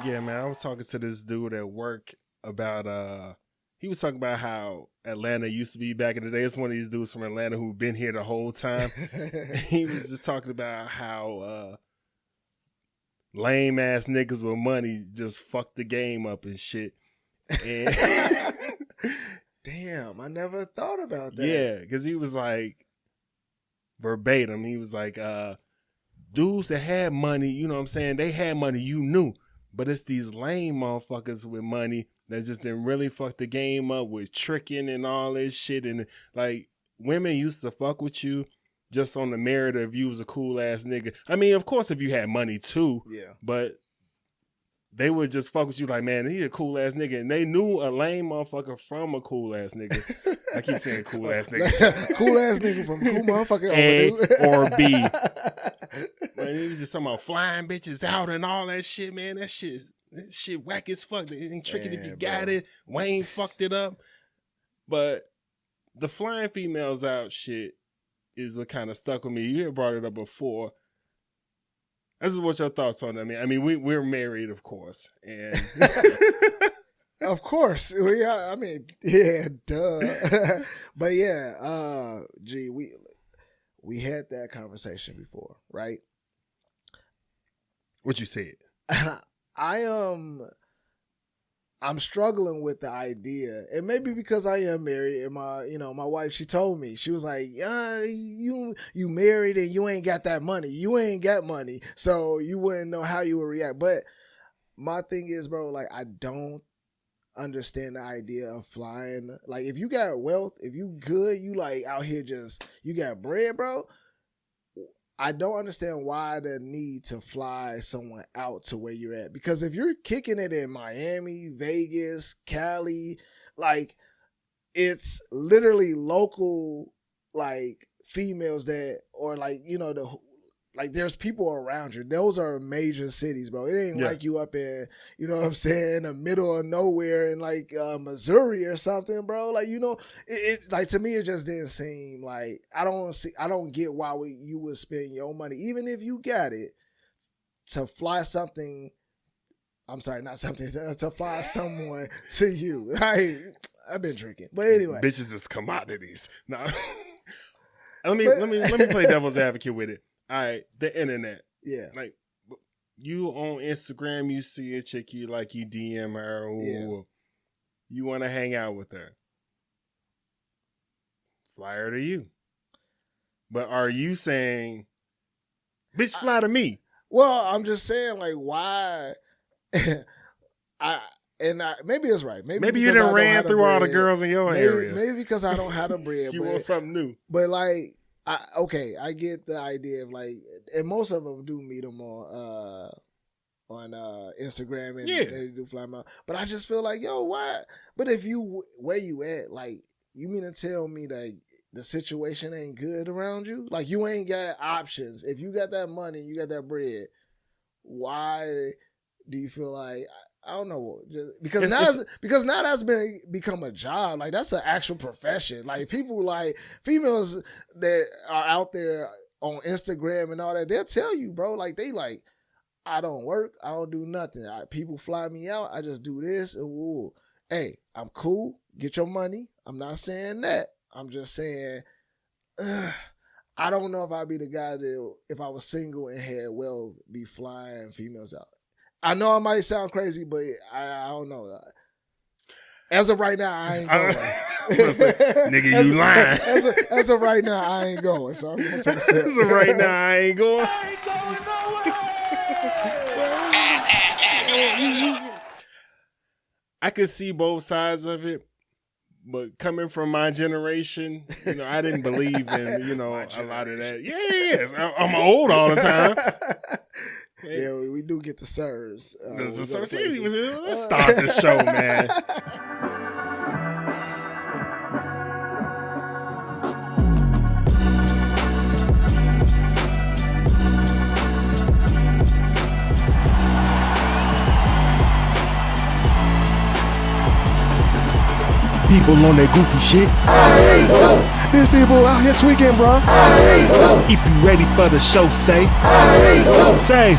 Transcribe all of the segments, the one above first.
Yeah, man. I was talking to this dude at work about he was talking about how Atlanta used to be back in the day. It's one of these dudes from Atlanta who've been here the whole time. He was just talking about how lame ass niggas with money just fucked the game up and shit. And damn, I never thought about that. Yeah, because he was like verbatim. He was like, dudes that had money, you know what I'm saying? They had money, you knew. But it's these lame motherfuckers with money that just didn't really fuck the game up with tricking and all this shit. And like women used to fuck with you just on the merit of you was a cool ass nigga. I mean, of course, if you had money too. Yeah. But they would just fuck with you like, man, he a cool ass nigga. And they knew a lame motherfucker from a cool ass nigga. I keep saying cool ass nigga. Cool ass nigga from cool motherfucker. A or B. Man, he was just talking about flying bitches out and all that shit, man. That shit whack as fuck. It ain't tricking if you got it. Wayne fucked it up. But the flying females out shit is what kind of stuck with me. You had brought it up before. This is what your thoughts on that. I mean, we're married, of course, and of course, yeah. I mean, yeah, duh. But yeah, gee, we had that conversation before, right? What you said? I'm struggling with the idea, and maybe because I am married, and my wife, she told me, she was like, "Yeah, you married and you ain't got that money. You ain't got money, so you wouldn't know how you would react." But my thing is, bro, like I don't understand the idea of flying. Like if you got wealth, if you good, you like out here just you got bread, bro. I don't understand why the need to fly someone out to where you're at. Because if you're kicking it in Miami, Vegas, Cali, like it's literally local, like females that, or like, you know, like there's people around you. Those are major cities, bro. It ain't like you up in, you know what I'm saying, the middle of nowhere in like Missouri or something, bro. Like, you know, it like to me, it just didn't seem like, I don't get why you would spend your money, even if you got it, to fly something. I'm sorry, not something, to fly someone to you. I've been drinking, but anyway, bitches is commodities. Nah. let me play devil's advocate with it. All right, the internet. Yeah. Like, you on Instagram, you see a chick, you like, you DM her, you want to hang out with her. Fly her to you. But are you saying, bitch, fly to me? Well, I'm just saying, like, why? Maybe it's right. Maybe you done ran through all the girls in your area. Maybe because I don't have the bread. You want something new. But like, I get the idea of like, and most of them do meet them on Instagram and they do fly them out. But I just feel like, yo, why? But if where you at, like, you mean to tell me that the situation ain't good around you? Like, you ain't got options. If you got that money, you got that bread, why do you feel like, I don't know, just because now that's become a job. Like, that's an actual profession. Like, people, like females that are out there on Instagram and all that, they'll tell you, bro, like, they like, I don't work, I don't do nothing. People fly me out, I just do this and woo. Hey, I'm cool. Get your money. I'm not saying that. I'm just saying, I don't know if I'd be the guy that, if I was single and had wealth, be flying females out. I know I might sound crazy, but I don't know. As of right now, I ain't going. Nigga, you lying. As of right now, I ain't going. So I'm gonna take a sip. As of right now, I ain't going. I ain't going nowhere. I could see both sides of it, but coming from my generation, you know, I didn't believe in, you know, a lot of that. Yeah. I'm old all the time. Yeah, we do get the sirs. Let's start the show, man. People on that goofy shit. These people out here tweaking, bro. If you ready for the show, say. Say.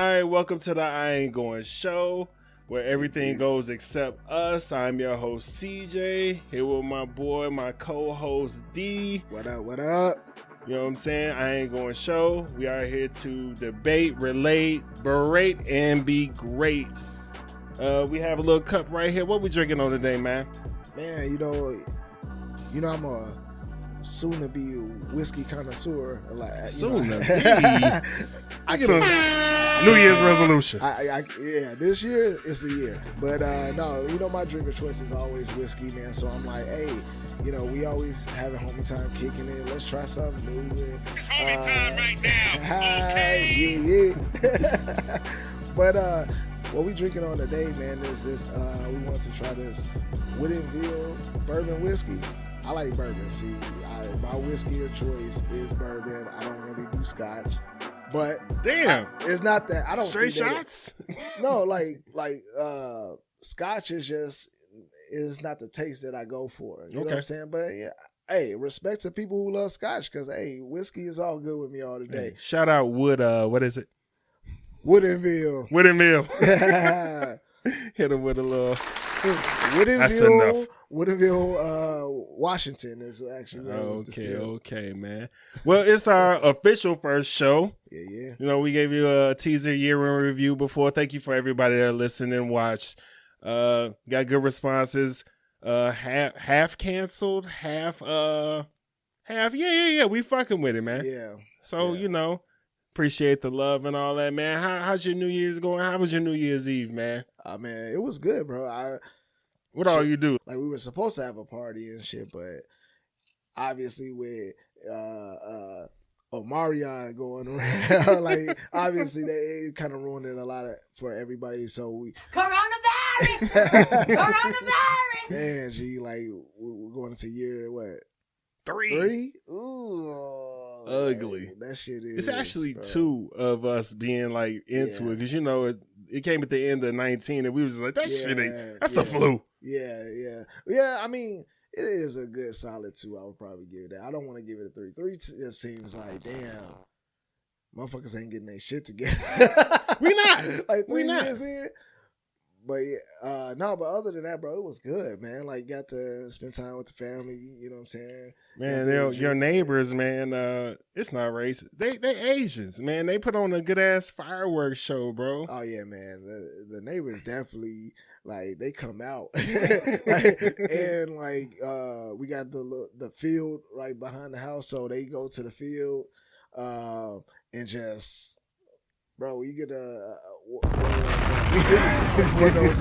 right, welcome to the I Ain't Going show, where everything goes except us. I'm your host, CJ, here with my boy, my co-host, D. What up, what up? You know what I'm saying? I Ain't Going show. We are here to debate, relate, berate, and be great. We have a little cup right here. What we drinking on today, man? Man, you know I'm a soon-to-be whiskey connoisseur. Soon-to-be? I get a New Year's resolution. Yeah, this year is the year. But no, my drink of choice is always whiskey, man. So I'm like, hey, we always having homie time kicking in. Let's try something new. It's homie time right now. Okay. Yeah. But what we drinking on today, man, is this. We want to try this Woodinville bourbon whiskey. I like bourbon. See, my whiskey of choice is bourbon. I don't really do scotch. But damn, it's not that I don't straight shots. No, like scotch is not the taste that I go for. You know what I'm saying? But yeah, hey, respect to people who love scotch because hey, whiskey is all good with me all today. Hey, shout out Wood. What is it? Woodinville. Hit him with a little. Woodinville, Washington is actually okay, man. Well, it's our official first show. Yeah. We gave you a teaser year in review before. Thank you for everybody that listened and watched. Got good responses. Half canceled, half. Yeah. We fucking with it, man. Yeah. So appreciate the love and all that, man. How's your New Year's going? How was your New Year's Eve, man? Man, it was good, bro. What all you do? Like we were supposed to have a party and shit, but obviously with Omarion going around, like obviously they kind of ruined it a lot for everybody. So we coronavirus. Man, G, like we're going into year what? 3? Ooh, ugly. Man, that shit is. It's actually 2 of us being like into it because it came at the end of 19 and we was just like that shit ain't. That's the flu. Yeah. I mean, it is a good solid 2. I would probably give it that. I don't want to give it a 3. 3 just seems like damn, motherfuckers ain't getting their shit together. We not. Like 3 we not. years in. But but other than that, bro, it was good, man. Like got to spend time with the family. You know what I'm saying? Man, your neighbors, man. It's not racist. They Asians, man. They put on a good ass fireworks show, bro. Oh yeah, man. The neighbors definitely like they come out, and we got the field right behind the house, so they go to the field, and just. Bro, you get one of those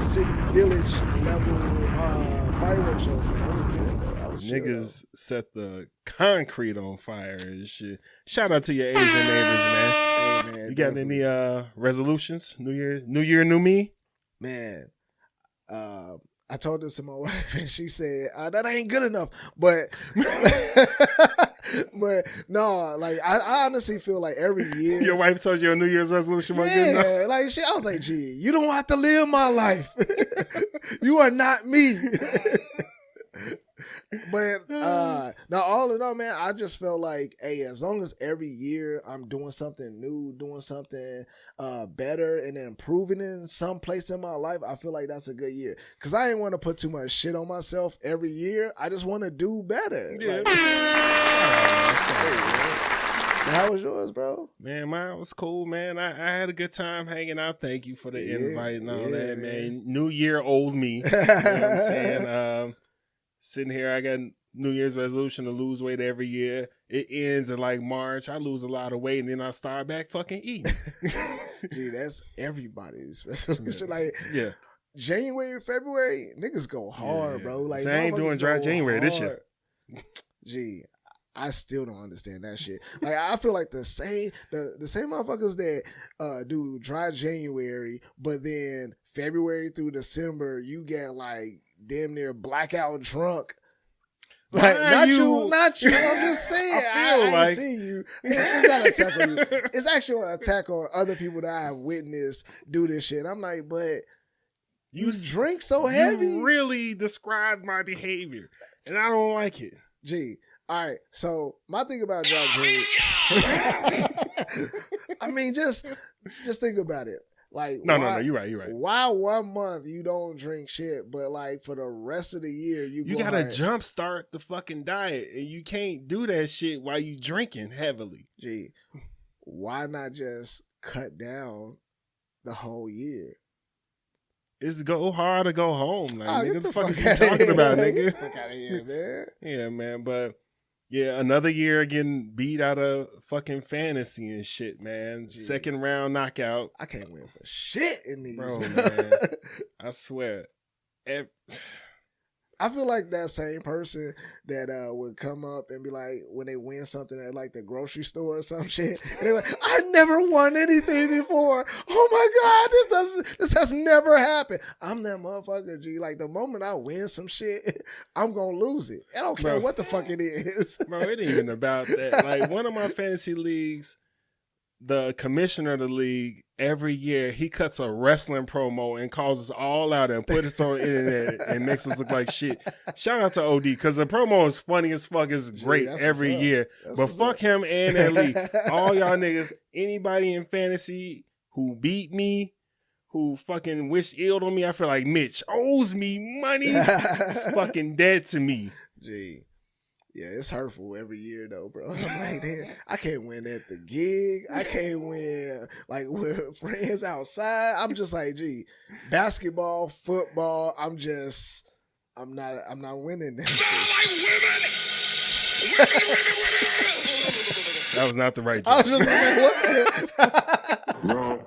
city village level fireworks shows, man. It was good, though. Niggas set the concrete on fire and shit. Shout out to your Asian neighbors, man. Hey, man, you got any resolutions? New year, new me? Man, I told this to my wife and she said, that ain't good enough. But but no, like I honestly feel like every year. Your wife told you a New Year's resolution wasn't good enough? Like shit, I was like, gee, you don't have to live my life. You are not me. But now all in all, man, I just felt like, hey, as long as every year I'm doing something new, doing something better and improving in some place in my life, I feel like that's a good year. Cause I ain't want to put too much shit on myself every year. I just want to do better. Yeah. How was yours, bro? Man, mine was cool, man. I had a good time hanging out. Thank you for the invite and all that, man. New year, old me. You know what I'm saying? Sitting here, I got New Year's resolution to lose weight every year. It ends in like March. I lose a lot of weight and then I start back fucking eating. Gee, that's everybody's resolution. Like, January, February, niggas go hard, bro. Like, so I ain't doing dry January this year. Gee, I still don't understand that shit. Like, I feel like the same motherfuckers that do dry January, but then February through December, you get like damn near blackout drunk. Like, not you. I'm just saying. I see you. It's not an attack on you. It's actually an attack on other people that I have witnessed do this shit. I'm like, but you drink so heavy. You really described my behavior, and I don't like it. Gee. All right, so my thing about dry January. I mean, just think about it. Like, No, you're right. Why 1 month you don't drink shit, but like for the rest of the year you gotta jumpstart the fucking diet, and you can't do that shit while you drinking heavily. Gee, why not just cut down the whole year? It's go hard or go home. Like, nigga, get the fuck is you talking about, nigga? Fuck out of here, man. Yeah, man. But yeah, another year getting beat out of fucking fantasy and shit, man. Gee. Second round knockout. I can't win for shit in these, Bro, man. I swear. I feel like that same person that would come up and be like, when they win something at like the grocery store or some shit, and they're like, I never won anything before. Oh my God, this has never happened. I'm that motherfucker, G. Like the moment I win some shit, I'm gonna lose it. I don't care what the fuck it is. Bro, it ain't even about that. Like one of my fantasy leagues, the commissioner of the league, every year he cuts a wrestling promo and calls us all out and puts us on the internet and makes us look like shit. Shout out to OD, because the promo is funny as fuck. It's great every year. But fuck him and that league. All y'all niggas, anybody in fantasy who beat me, who fucking wished ill on me, I feel like Mitch owes me money. It's fucking dead to me. Gee. Yeah, it's hurtful every year though, bro. I'm like, damn, I can't win at the gig. I can't win like with friends outside. I'm just like, gee, basketball, football. I'm not winning that. That was not the right joke. I was just like, what the Wrong.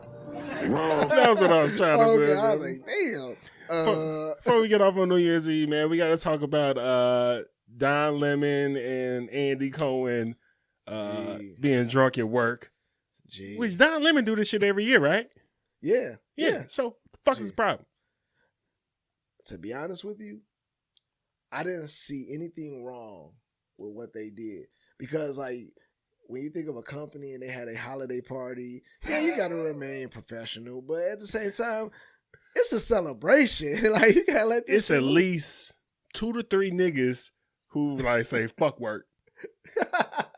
That was what I was trying to do. I was like, damn. Before we get off on New Year's Eve, man, we got to talk about Don Lemon and Andy Cohen being drunk at work. Gee. Which Don Lemon do this shit every year, right? Yeah. So, what the fuck is the problem? To be honest with you, I didn't see anything wrong with what they did. Because, like, when you think of a company and they had a holiday party, yeah, you got to remain professional. But at the same time, it's a celebration. Like, you got to let this It's at least 2 to 3 niggas who like say fuck work.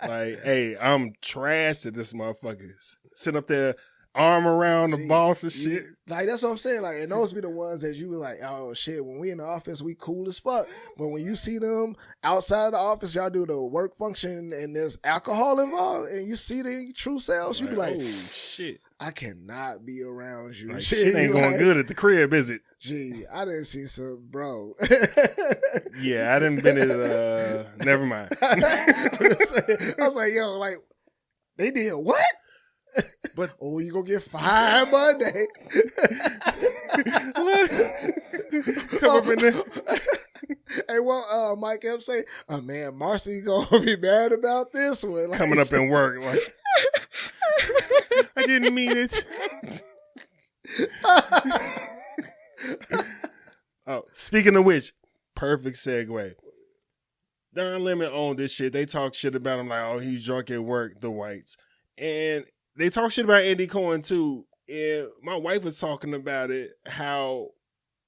Like, hey, I'm trash at this motherfucker. Sit up there, arm around the boss and shit. Like, that's what I'm saying. Like, and those be the ones that you were like, oh shit, when we in the office, we cool as fuck. But when you see them outside of the office, y'all do the work function and there's alcohol involved and you see their true selves, you be like, oh shit, I cannot be around you. Like, shit ain't going good at the crib, is it? Gee, I didn't see some, bro. Yeah, I didn't been at, never mind. I was like, yo, like, they did what? But oh, you gonna get fired Monday. Come up in there. Hey, well, Mike M say, oh man, Marcy gonna be mad about this one. Like, coming up in work, like, I didn't mean it. Oh, speaking of which, perfect segue. Don Lemon owned this shit. They talk shit about him like, oh, he's drunk at work, the whites. And they talk shit about Andy Cohen too. And my wife was talking about it, how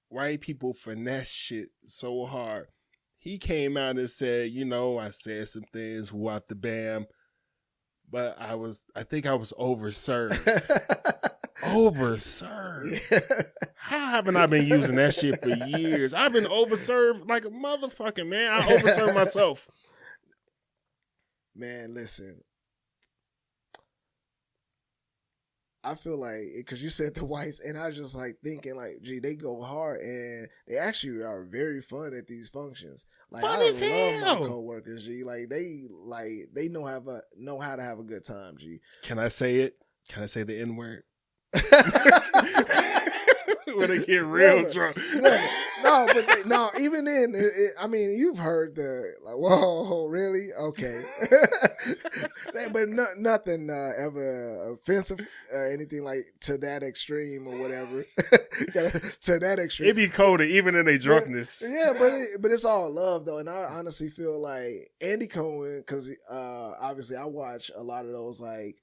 white people finesse shit so hard. He came out and said, you know, I said some things, what the bam, but I think I was overserved. Overserved. Yeah. How haven't I been using that shit for years? I've been overserved like a motherfucker, man. I overserved myself. Man, listen. I feel like, because you said the whites, and I was just like thinking, like, gee, they go hard, and they actually are very fun at these functions. Like, fun I as love hell. my coworkers, G. Like, they know how to have a good time, G. Can I say it? Can I say the N-word? When they get real drunk. No, even then, I mean, you've heard the, like, whoa, really? Okay. But nothing ever offensive or anything like to that extreme or whatever. To that extreme. It be colder, even in their drunkenness. Yeah, but it's all love, though. And I honestly feel like Andy Cohen, because obviously I watch a lot of those, like,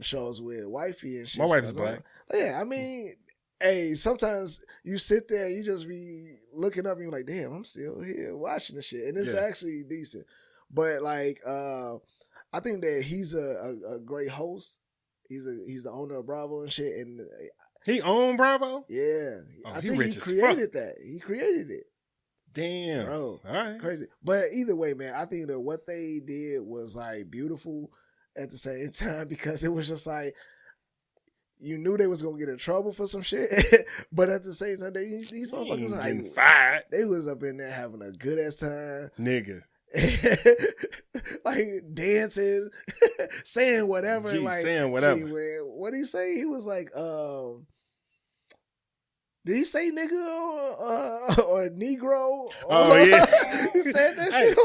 shows with wifey and shit. My wife's black. Yeah, I mean, hey, sometimes you sit there and you just be looking up and you're like, damn, I'm still here watching the shit. And it's actually decent. But like, I think that he's a great host. He's the owner of Bravo and shit. And he owned Bravo? Yeah. Oh, I he think rich he as created that. He created it. Damn. Bro. All right. Crazy. But either way, man, I think that what they did was like beautiful at the same time because it was just like you knew they was gonna get in trouble for some shit, but at the same time, these motherfuckers getting like fired. They was up in there having a good ass time, nigga. Like dancing, saying whatever, saying whatever. Gee, man, what did he say? He was like, did he say nigga or Negro? Oh yeah, he said that shit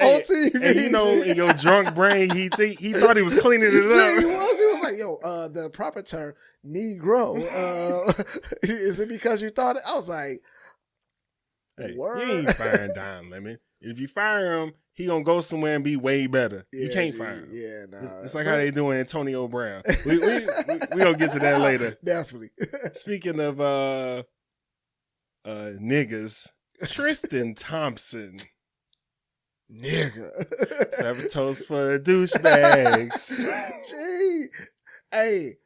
on TV. And you know, in your drunk brain, he thought he was cleaning it up. Yeah, he was like, yo, the proper term, Negro. Is it because you thought it? I was like, hey, word. You ain't firing Don Lemon. If you fire him, he gonna go somewhere and be way better. You can't fire him. Yeah, nah. It's like how they doing Antonio Brown. We gonna get to that later. Definitely. Speaking of niggas, Tristan Thompson. Nigga. Let's have a toast for the douchebags. Gee. Hey,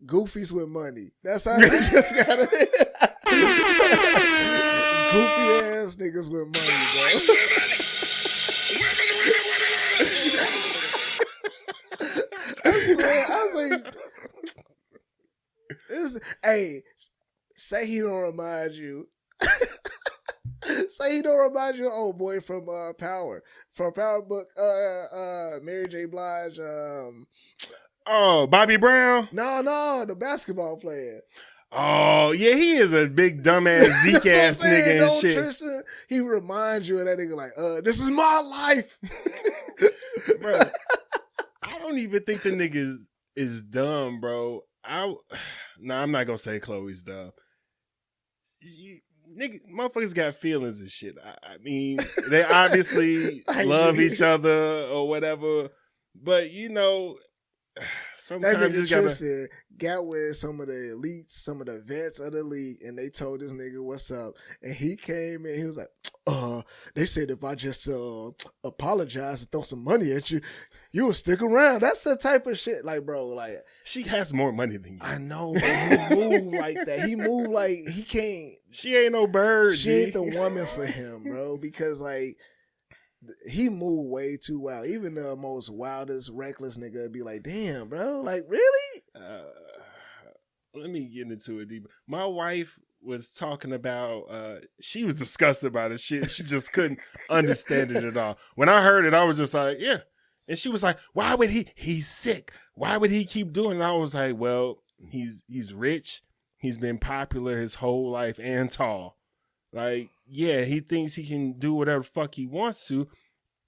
Goofies with money. That's how they just got it. Goofy ass niggas with money, bro. I swear, I was like, hey, say he don't remind you. Say he don't remind you of old boy from Power. From Power Book, Mary J. Blige. Oh, Bobby Brown? No, the basketball player. Oh, yeah, he is a big dumbass Zeke ass nigga and shit. Tristan, he reminds you of that nigga like, this is my life. Bro, I don't even think the nigga is dumb, bro. I'm not gonna say Chloe's dumb. Nigga, motherfuckers got feelings and shit. I mean, they obviously love each other or whatever, but you know, sometimes that nigga you just gotta... Tristan got with some of the elites, some of the vets of the league, and they told this nigga what's up. And he came in, he was like, they said if I just apologize and throw some money at you, you'll stick around. That's the type of shit, like, bro, like, she has more money than you. I know, but he moved like that. He moved like he can't. She ain't no bird. She ain't the woman for him, bro, because like he moved way too wild. Even the most wildest, reckless nigga would be like, damn, bro, like, really? Let me get into it deeper. My wife was talking about, she was disgusted about it. She just couldn't understand it at all. When I heard it, I was just like, yeah. And she was like, why would he's sick. Why would he keep doing it? And I was like, well, he's rich. He's been popular his whole life and tall. Like, yeah, he thinks he can do whatever the fuck he wants to.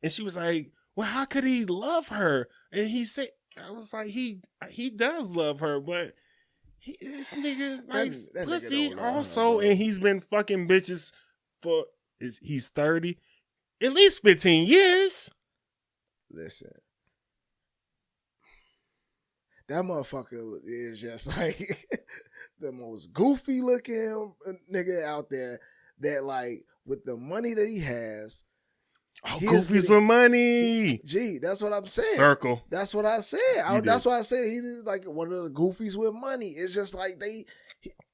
And she was like, well, how could he love her? And he said, I was like, he does love her, but this nigga likes pussy also. And he's been fucking bitches for, he's 30, at least 15 years. Listen. That motherfucker is just like the most goofy looking nigga out there that, like, with the money that he has. Oh, Goofies with money. Gee, that's what I'm saying. Circle. That's what I said. That's why I said he is like one of the goofies with money. It's just like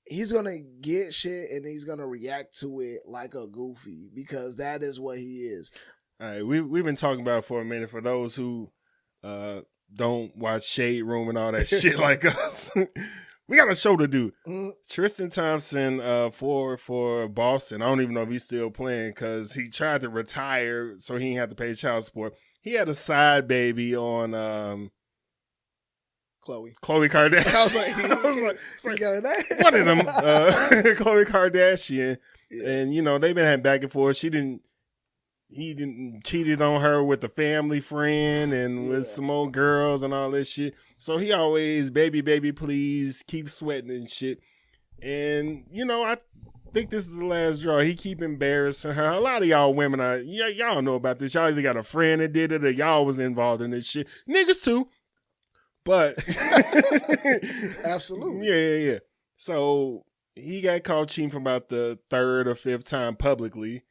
he's going to get shit and he's going to react to it like a goofy because that is what he is. All right, we've been talking about it for a minute. For those who don't watch Shade Room and all that shit like us, we got a show to do. Tristan Thompson for Boston. I don't even know if he's still playing because he tried to retire so he didn't have to pay child support. He had a side baby on Khloe Kardashian. I was like one of them, Khloe Kardashian. Yeah. And, you know, they've been having back and forth. He didn't cheated on her with a family friend and with some old girls and all this shit. So he always, baby, please, keep sweating and shit. And, you know, I think this is the last draw. He keep embarrassing her. A lot of y'all women y'all know about this. Y'all either got a friend that did it or y'all was involved in this shit. Niggas too. But. Absolutely. Yeah. So he got caught cheating for about the third or fifth time publicly.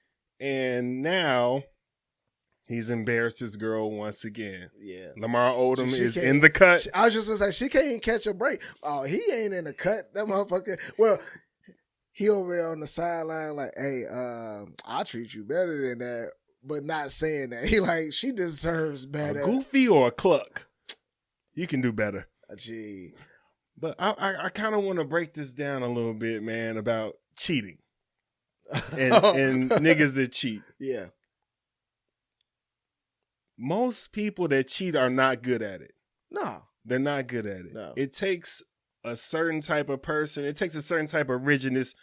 And now He's embarrassed his girl once again. Yeah. Lamar Odom She is can't- in the cut. I was just gonna say she can't catch a break. Oh, he ain't in the cut. That motherfucker. Well, he over there on the sideline like, hey, I'll treat you better than that, but not saying that. He like, she deserves A better. goofy or a cluck? You can do better. Gee. But I kind of want to break this down a little bit, man, about cheating and niggas that cheat. Yeah. Most people that cheat are not good at it. No. They're not good at it. No. It takes a certain type of person. It takes a certain type of rigidness.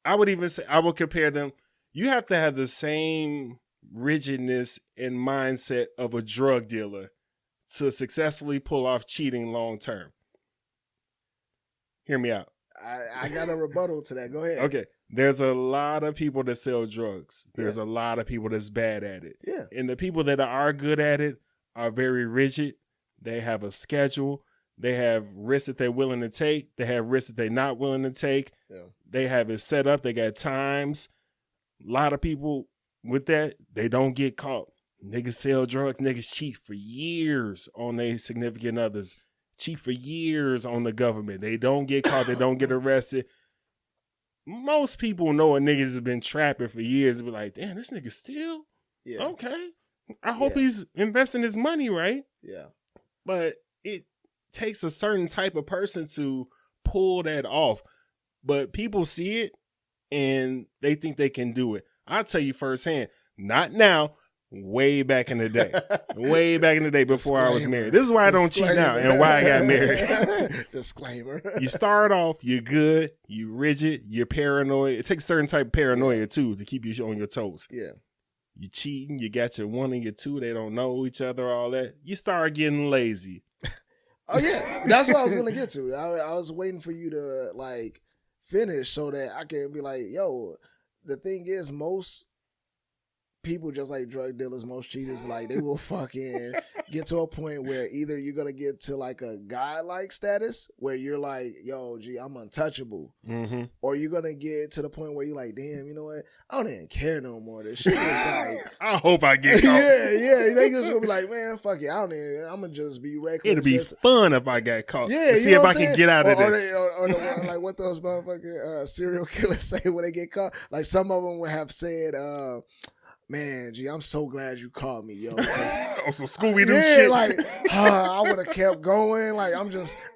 I would even say, I would compare them. You have to have the same rigidness and mindset of a drug dealer to successfully pull off cheating long term. Hear me out. I got a rebuttal to that. Go ahead. Okay. There's a lot of people that sell drugs. There's a lot of people that's bad at it. Yeah. And the people that are good at it are very rigid. They have a schedule. They have risks that they're willing to take. They have risks that they're not willing to take. Yeah. They have it set up. They got times. A lot of people with that, they don't get caught. Niggas sell drugs. Niggas cheat for years on their significant others. Cheat for years on the government. They don't get caught. They don't get arrested. Most people know a niggas has been trapping for years. Be like, damn, this nigga steal? Yeah. Okay. I hope he's investing his money right. Yeah. But it takes a certain type of person to pull that off. But people see it and they think they can do it. I'll tell you firsthand, not now, way back in the day. Way back in the day before I was married. This is why I don't cheat now and why I got married. Disclaimer. You start off, you're good, you rigid, you're paranoid. It takes a certain type of paranoia too to keep you on your toes. Yeah. You cheating, you got your one and your two, they don't know each other, all that. You start getting lazy. Oh yeah, that's what I was gonna get to. I was waiting for you to like finish so that I can be like, yo, the thing is, most people, just like drug dealers, most cheaters, like they will fucking get to a point where either you're gonna get to like a god-like status where you're like, yo, gee, I'm untouchable, or you're gonna get to the point where you're like, damn, you know what, I don't even care no more. This shit is like, I hope I get caught. yeah, they just gonna be like, man, fuck it, I'm gonna just be reckless. It'd be fun if I got caught. Yeah, see if I can get out of this. Or the one, like what those motherfucking serial killers say when they get caught. Like some of them would have said, man, gee, I'm so glad you caught me, yo. Oh, some Scooby-Doo yeah, shit. like, I would have kept going. Like,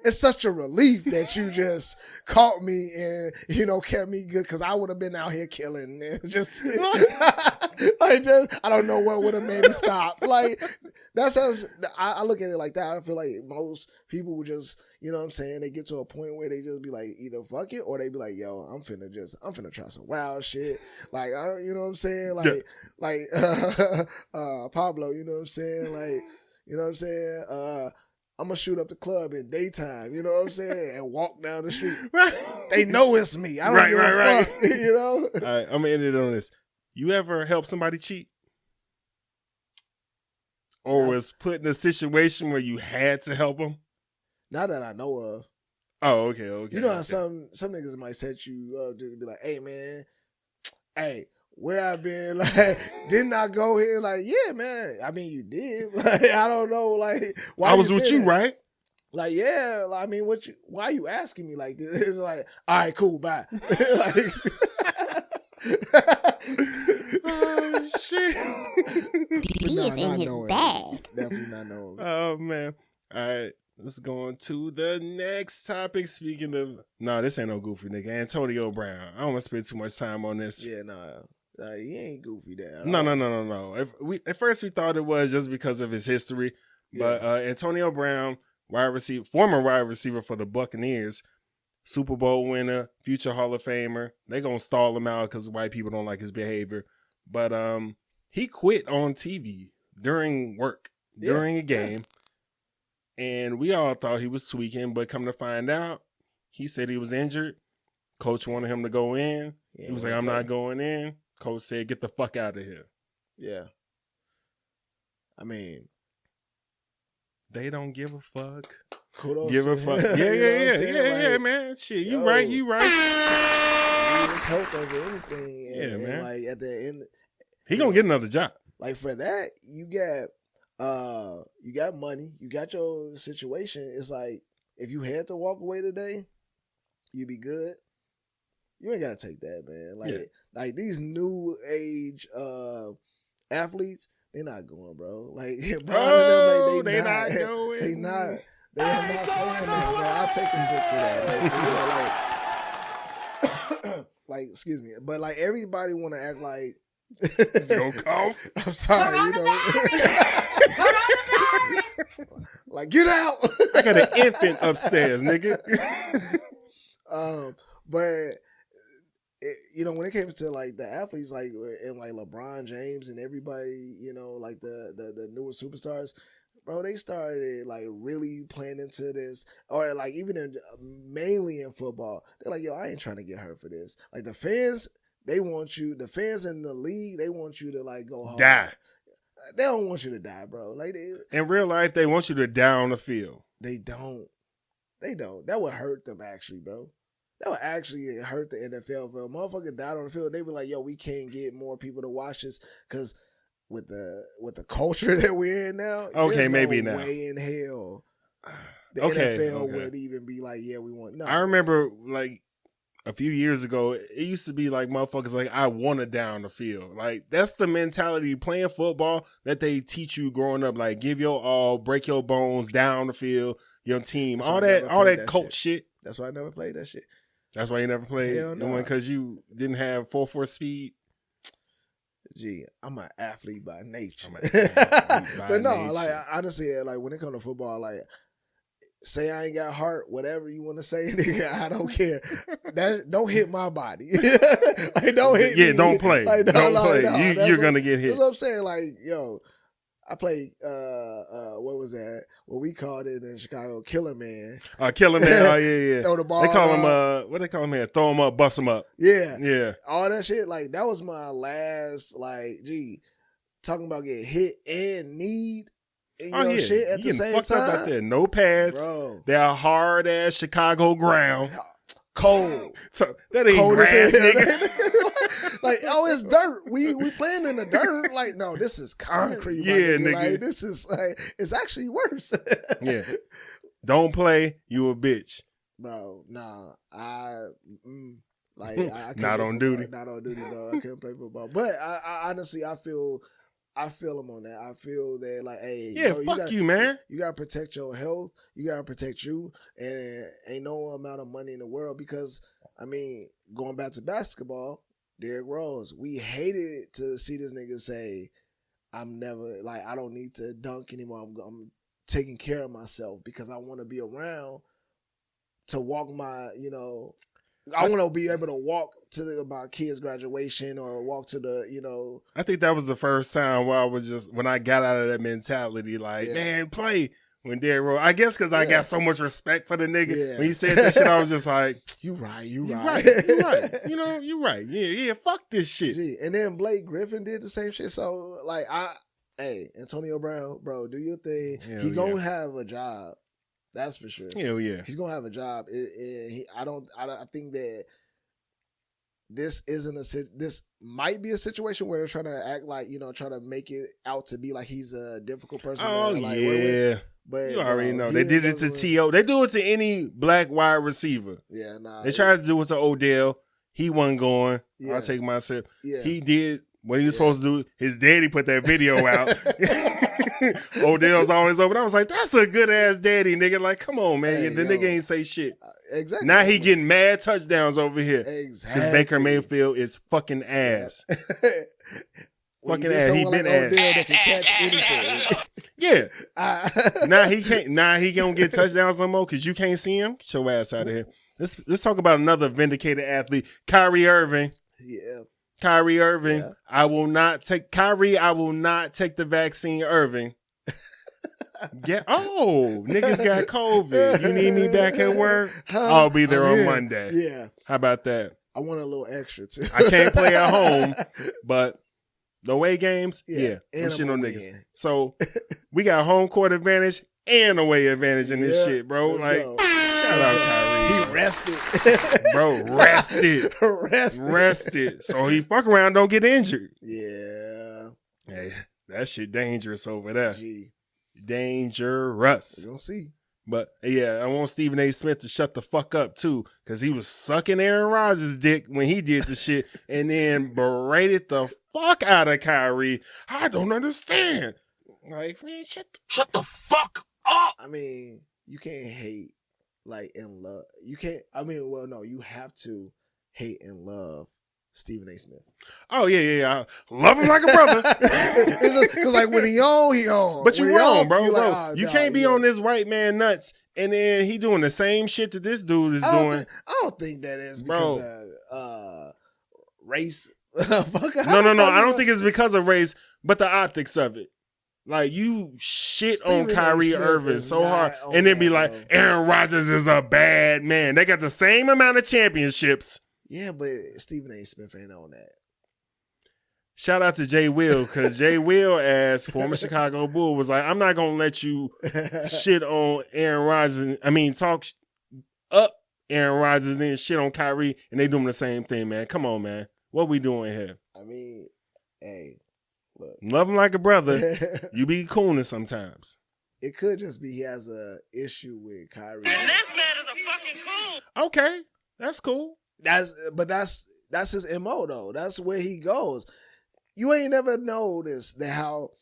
it's such a relief that you just caught me and, kept me good, because I would have been out here killing and just, I don't know what would have made me stop. Like, that's how I look at it like that. I feel like most people would just, you know what I'm saying, they get to a point where they just be like, either fuck it, or they be like, yo, I'm finna try some wild shit. Like, you know what I'm saying? Like, Pablo, you know what I'm saying? Like, you know what I'm saying? I'm gonna shoot up the club in daytime, you know what I'm saying? And walk down the street. They know it's me. I don't give a fuck, you know? All right, I'm gonna end it on this. You ever help somebody cheat? Or was put in a situation where you had to help them? Not that I know of. Oh, okay. You know how some niggas might set you up to be like, hey, man, hey, where I been? Like, didn't I go here? Like, yeah, man. I mean, you did. Like, I don't know. Like, why I was with you, right? Like, yeah. I mean, why are you asking me like this? It's like, all right, cool, bye. Like, oh shit. He is in his bag. Definitely not knowing. Oh man. All right. Let's go on to the next topic. Speaking of, this ain't no goofy nigga. Antonio Brown. I don't want to spend too much time on this. Yeah, he ain't goofy there. No. At first we thought it was just because of his history, but Antonio Brown, former wide receiver for the Buccaneers, Super Bowl winner, future Hall of Famer. They gonna stall him out because white people don't like his behavior. But he quit on TV during a game. And we all thought he was tweaking, but come to find out, he said he was injured. Coach wanted him to go in. Yeah, he was like, I'm not going in. Coach said, get the fuck out of here. Yeah. I mean, they don't give a fuck. Kudos give a fuck. Yeah, man. Shit, you right. It's help over anything. Man. Like at the end, he gonna get another job. Like for that, you got money, you got your situation. It's like if you had to walk away today, you'd be good. You ain't gotta take that, man. Like these new age athletes, they're not going, bro. Like bro, they not going. They not. They are not going there, bro. I'll take a sip to that. Like, excuse me, but like everybody want to act like. It's gonna cough. I'm sorry, like get out. I got an infant upstairs, nigga. But when it came to like the athletes, like and like LeBron James and everybody, like the newer superstars, bro, they started like really playing into this, or like even mainly in football, they're like, yo, I ain't trying to get hurt for this. Like the fans in the league, they want you to like go hard. Die. They don't want you to die, bro. Like in real life, they want you to die on the field. They don't. That would hurt them actually, bro. That would actually hurt the NFL. If a motherfucker died on the field, they'd be like, yo, we can't get more people to watch this because with the culture that we're in now, okay, maybe no now. way in hell the NFL would even be like, yeah, we want. No, I remember like a few years ago, it used to be like motherfuckers like, I want to down the field. Like that's the mentality playing football that they teach you growing up. Like give your all, break your bones, down the field, your team, all that coach shit. That's why I never played that shit. That's why you never played? Hell no. Because you didn't have 4.4 speed? Gee, I'm an athlete by nature. But no, like honestly, like when it comes to football, like say I ain't got heart, whatever you want to say, nigga, I don't care. That don't hit my body. Like don't hit me. Yeah, don't play. Like, don't play. You're gonna get hit. That's what I'm saying. Like, yo, I played what was that? What we called it in Chicago, Killer Man. Killer Man. Oh yeah. Throw the ball. They call him what they call him here? Throw him up, bust him up. Yeah. All that shit. Like that was my last. Like, talking about getting hit and need. Shit at the same fucked time. Up out there. No pads. Bro. They're hard ass Chicago ground. Cold. So that ain't cold grass, nigga. Like, it's dirt. We playing in the dirt. Like, no, this is concrete. Yeah, nigga. Like, this is like, it's actually worse. Yeah. Don't play. You a bitch. Bro, nah. I not on duty. Not on duty, bro. I can't play football. But I honestly, I feel them on that. I feel that like, hey, yeah, fuck you, man. You gotta protect your health. You gotta protect you, and ain't no amount of money in the world. Because I mean, going back to basketball, Derrick Rose, we hated to see this nigga say, "I'm never like I don't need to dunk anymore. I'm taking care of myself because I want to be around to walk my, I want to be able to walk to my kid's graduation or walk to the, I think that was the first time where when I got out of that mentality, like, man, play when Derrick Rose. I guess because I got so much respect for the nigga. Yeah. When he said that shit, I was just like, you right. You right. You right. Yeah, fuck this shit. And then Blake Griffin did the same shit. So, like, Antonio Brown, bro, do your thing. He gonna have a job. That's for sure. Hell yeah. He's gonna have a job. I think that this might be a situation where they're trying to act like, trying to make it out to be like he's a difficult person. Oh, like, yeah. But you already know. They did it to T.O. They do it to any black wide receiver. Yeah, nah. They tried to do it to Odell. He wasn't going. Yeah. I'll take my sip. Yeah. He did what he was supposed to do. His daddy put that video out. Odell's always over. I was like, that's a good ass daddy, nigga. Like, come on, man. The nigga ain't say shit. Exactly. Now he getting mad touchdowns over here. Exactly. Because Baker Mayfield is fucking ass. Fucking ass. He been ass. Yeah. Now he can't. Now he don't get touchdowns no more because you can't see him. Get your ass out of here. Let's talk about another vindicated athlete, Kyrie Irving. Yeah. Kyrie Irving, yeah. I will not take the vaccine, Irving. Niggas got COVID. You need me back at work? I'll be there on Monday. Yeah. How about that? I want a little extra too. I can't play at home, but the away games, I'm shitting on niggas. So we got home court advantage and away advantage in this shit, bro. Like, shout out Kyrie. He rested. Bro, rested. So he fuck around, don't get injured. Yeah. Hey, That shit dangerous over there. Gee, Dangerous. we're gonna see. But yeah, I want Stephen A. Smith to shut the fuck up too, because he was sucking Aaron Rodgers' dick when he did the shit, and then berated the fuck out of Kyrie. I don't understand. Like, man, shut the fuck up. I mean, you can't hate like in love. You can't. I mean, well, no, you have to hate and love Stephen A. Smith. Oh yeah. Love him like a brother. Because like when he on. But you wrong, bro. You, like, you can't be on this white man nuts, and then he doing the same shit that this dude is doing. I don't think that is because of race. No. I don't think it's because of race, but the optics of it. Like, you shit Stephen on Kyrie Irving so hard, and then be like, Aaron Rodgers is a bad man. They got the same amount of championships. Yeah, but Stephen A. Smith ain't on that. Shout out to Jay Will, because Jay Will, as former Chicago Bull, was like, I'm not going to let you shit on Aaron Rodgers. Talk up Aaron Rodgers and then shit on Kyrie, and they doing the same thing, man. Come on, man. What we doing here? I mean, hey, look. Love him like a brother. You be cooning sometimes. It could just be he has a issue with Kyrie. And this man is a fucking cool. Okay, that's cool. That's his MO though. That's where he goes. You ain't never noticed that how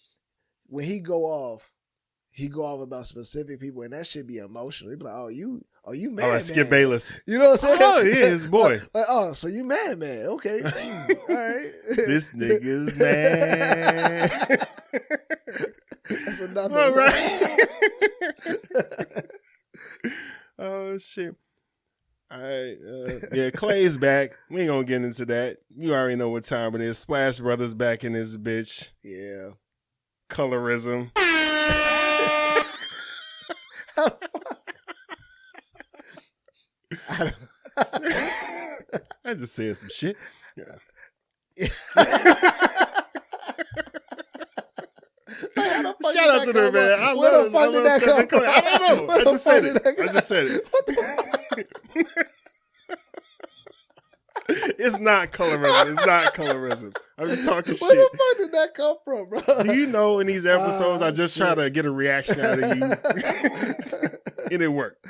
when he go off about specific people, and that should be emotional. He be like, "Oh, you mad?" Oh, like Skip Bayless. You know what I'm saying? Oh, yeah, his boy. Like, oh, so you mad, man? Okay, all right. This nigga's mad. That's another. All right. Oh shit. All right, yeah, Clay's back. We ain't gonna get into that. You already know what time it is. Splash Brothers back in this bitch. Yeah. Colorism. I just said some shit. Yeah. Shout out to them, man. I love Stephen Clay. I don't know. I just said it. It's not colorism. I'm just talking shit. Where the fuck did that come from, bro? Do you know in these episodes I just try to get a reaction out of you? And it worked.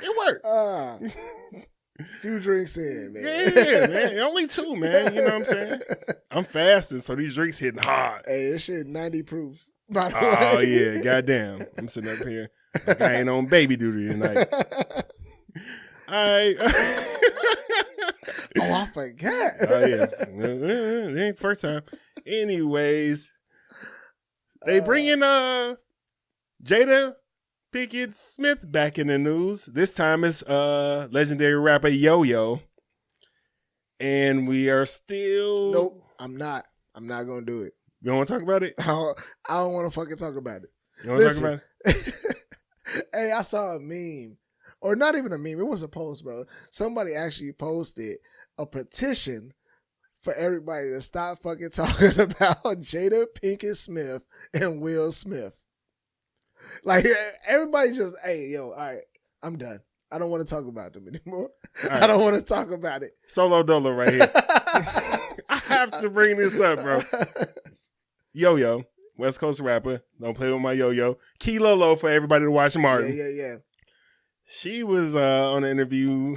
Few drinks in, man. Yeah, man. Only 2, man. You know what I'm saying? I'm fasting, so these drinks hitting hard. Hey, this shit 90 proof. Oh, yeah. Goddamn. I'm sitting up here like I ain't on baby duty tonight. All right. Oh, I forgot. Oh, yeah. It ain't the first time. Anyways, they bring in Jada Pinkett Smith back in the news. This time it's legendary rapper Yo-Yo. And we are still... Nope, I'm not going to do it. You don't want to talk about it? I don't want to fucking talk about it. You want to talk about it? Hey, I saw a meme. Or not even a meme. It was a post, bro. Somebody actually posted a petition for everybody to stop fucking talking about Jada Pinkett Smith and Will Smith. Like, everybody just, hey, yo, all right, I'm done. I don't want to talk about them anymore. Right. I don't want to talk about it. Solo Dolo right here. I have to bring this up, bro. Yo-Yo, West Coast rapper. Don't play with my yo-yo. Kyla for everybody to watch Martin. Yeah. She was on an interview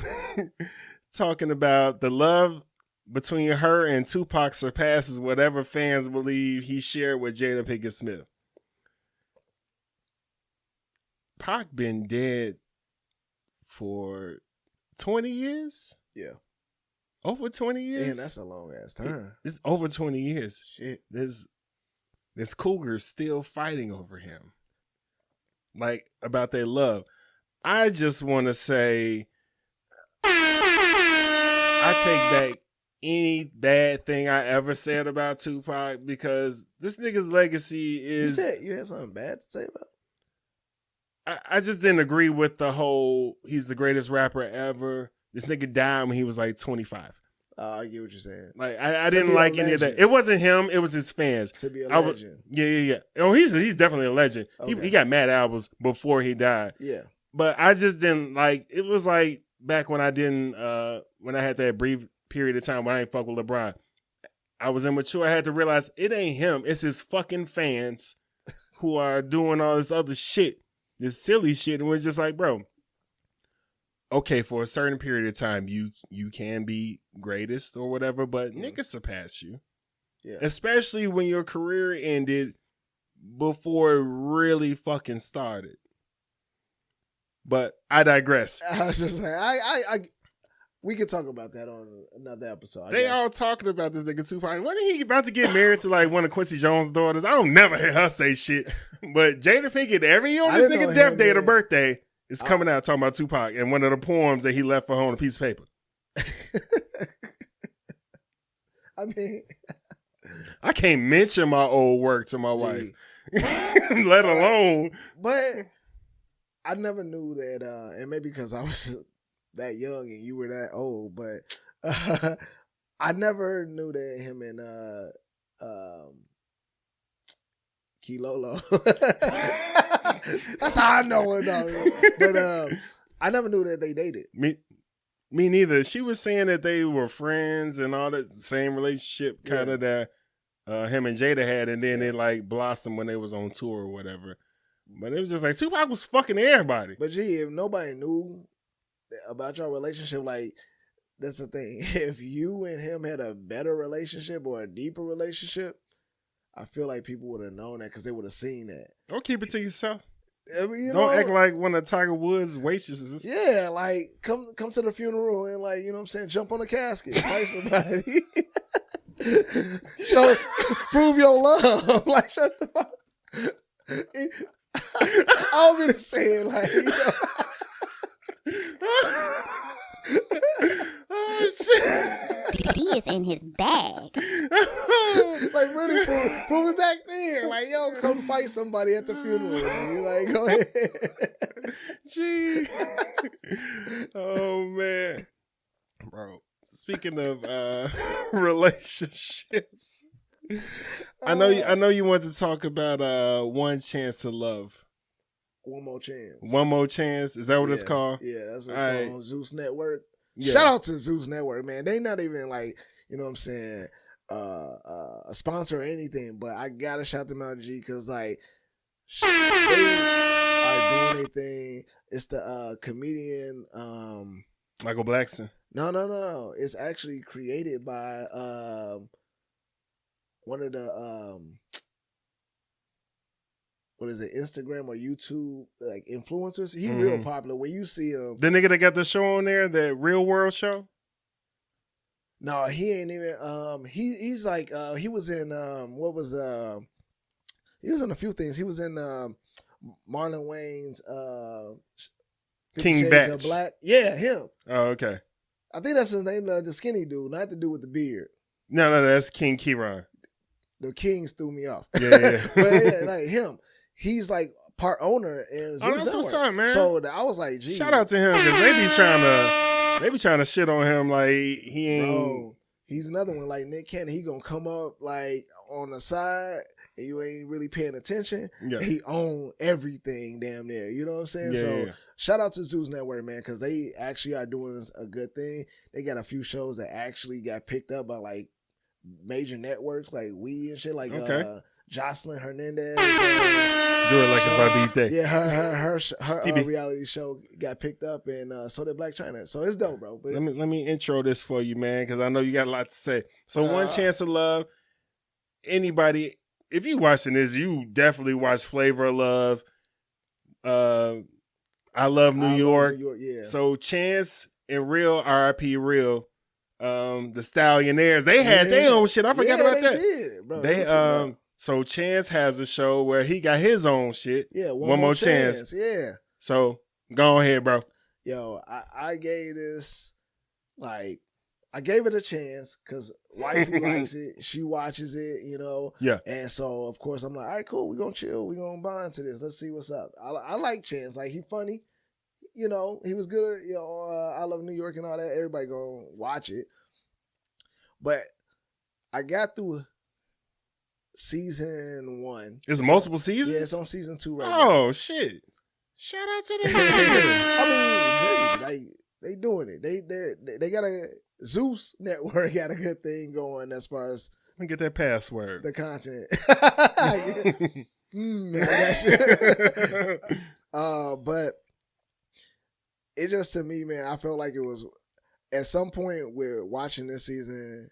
talking about the love between her and Tupac surpasses whatever fans believe he shared with Jada Pinkett Smith. Pac been dead for 20 years? Yeah. Over 20 years? Man, that's a long ass time. It's over 20 years. Shit. This cougar's still fighting over him. Like, about their love. I just want to say, I take back any bad thing I ever said about Tupac, because this nigga's legacy is... You said you had something bad to say about him? I just didn't agree with the whole, he's the greatest rapper ever. This nigga died when he was like 25. I get what you're saying. Like, I didn't like any of that. It wasn't him. It was his fans. To be a legend. Yeah. Oh, he's definitely a legend. Okay. He got mad albums before he died. Yeah. But I just didn't like, it was like back when I had that brief period of time when I didn't fuck with LeBron. I was immature. I had to realize it ain't him. It's his fucking fans who are doing all this other shit, this silly shit, and we're just like, bro, okay, for a certain period of time, you can be greatest or whatever, but niggas surpass you. Yeah. Especially when your career ended before it really fucking started. But I digress. I was just like, we could talk about that on another episode. They all talking about this nigga Tupac. When he about to get married to like one of Quincy Jones' daughters? I don't never hear her say shit. But Jada Pinkett, every year on this nigga death day or the birthday, is coming out talking about Tupac and one of the poems that he left for her on a piece of paper. I mean, I can't mention my old work to my wife, let alone. But I never knew that, and maybe because I was that young and you were that old, but I never knew that him and Kilolo. That's how I know it, though. But I never knew that they dated. Me neither. She was saying that they were friends and all that same relationship kind of that him and Jada had, and then it like blossomed when they was on tour or whatever. But it was just like Tupac was fucking everybody. But gee, if nobody knew about your relationship, like, that's the thing. If you and him had a better relationship or a deeper relationship, I feel like people would have known that because they would have seen that. Don't keep it to yourself. I mean, don't act like one of Tiger Woods' waitresses. Yeah, like come to the funeral and like, you know what I'm saying, jump on the casket, fight somebody. Prove your love. Like, shut the fuck. I'll be the same, like, you know. Oh shit! He is in his bag. Like, really prove it back then. Like, yo, come fight somebody at the funeral. You like, go ahead. Gee. Oh man, bro. Speaking of relationships, I know you want to talk about One Chance to Love. One More Chance. One More Chance. Is that what it's called? Yeah, that's what it's called on Zeus Network. Yeah. Shout out to Zeus Network, man. They not even like, you know what I'm saying, a sponsor or anything, but I gotta shout them out, G, because like they are doing their thing. It's the comedian Michael Blackson. No. It's actually created by one of the what is it, Instagram or YouTube like influencers. He real popular. When you see him, the nigga that got the show on there, that Real World show. No, he ain't even. He's like he was in he was in a few things. He was in Marlon Wayne's King Shades Batch. of Black. Yeah, him. Oh, okay. I think that's his name. The skinny dude, not to do with the beard. No, that's King Kieran. The Kings threw me off. Yeah. But yeah, like him. He's like part owner in Zeus that's what's up, man. So I was like, geez. Shout out to him because they be trying to shit on him like he ain't. Bro, he's another one like Nick Cannon. He gonna come up like on the side and you ain't really paying attention. Yeah. He own everything damn near. You know what I'm saying? So shout out to Zeus Network, man, because they actually are doing a good thing. They got a few shows that actually got picked up by like major networks like We and shit, like Jocelyn Hernandez. Do it like it's my birthday. Yeah, her reality show got picked up, and so did Black China. So it's dope, bro. But let me intro this for you, man, because I know you got a lot to say. So One Chance to Love. Anybody, if you watching this, you definitely watch Flavor of Love. I Love New York. Yeah. So Chance and Real, R.I.P. Real. The Stallionaires, they had their own shit. I forgot about that. Did, bro. They so Chance has a show where he got his own shit. Yeah, one more chance. Yeah. So go ahead, bro. Yo, I gave this, like, I gave it a chance because wifey likes it. She watches it, you know. Yeah. And so, of course, I'm like, all right, cool. We're going to chill. We're going to bond to this. Let's see what's up. I like Chance. Like, he funny. You know, he was good at, I Love New York and all that. Everybody going to watch it. But I got through season 1. It's multiple seasons? Yeah, it's on season 2 right now. Oh, shit. Shout out to them. I mean, they doing it. They got a Zeus Network got a good thing going as far as Let me get that password. the content. But it just, to me, man, I felt like it was at some point with watching this season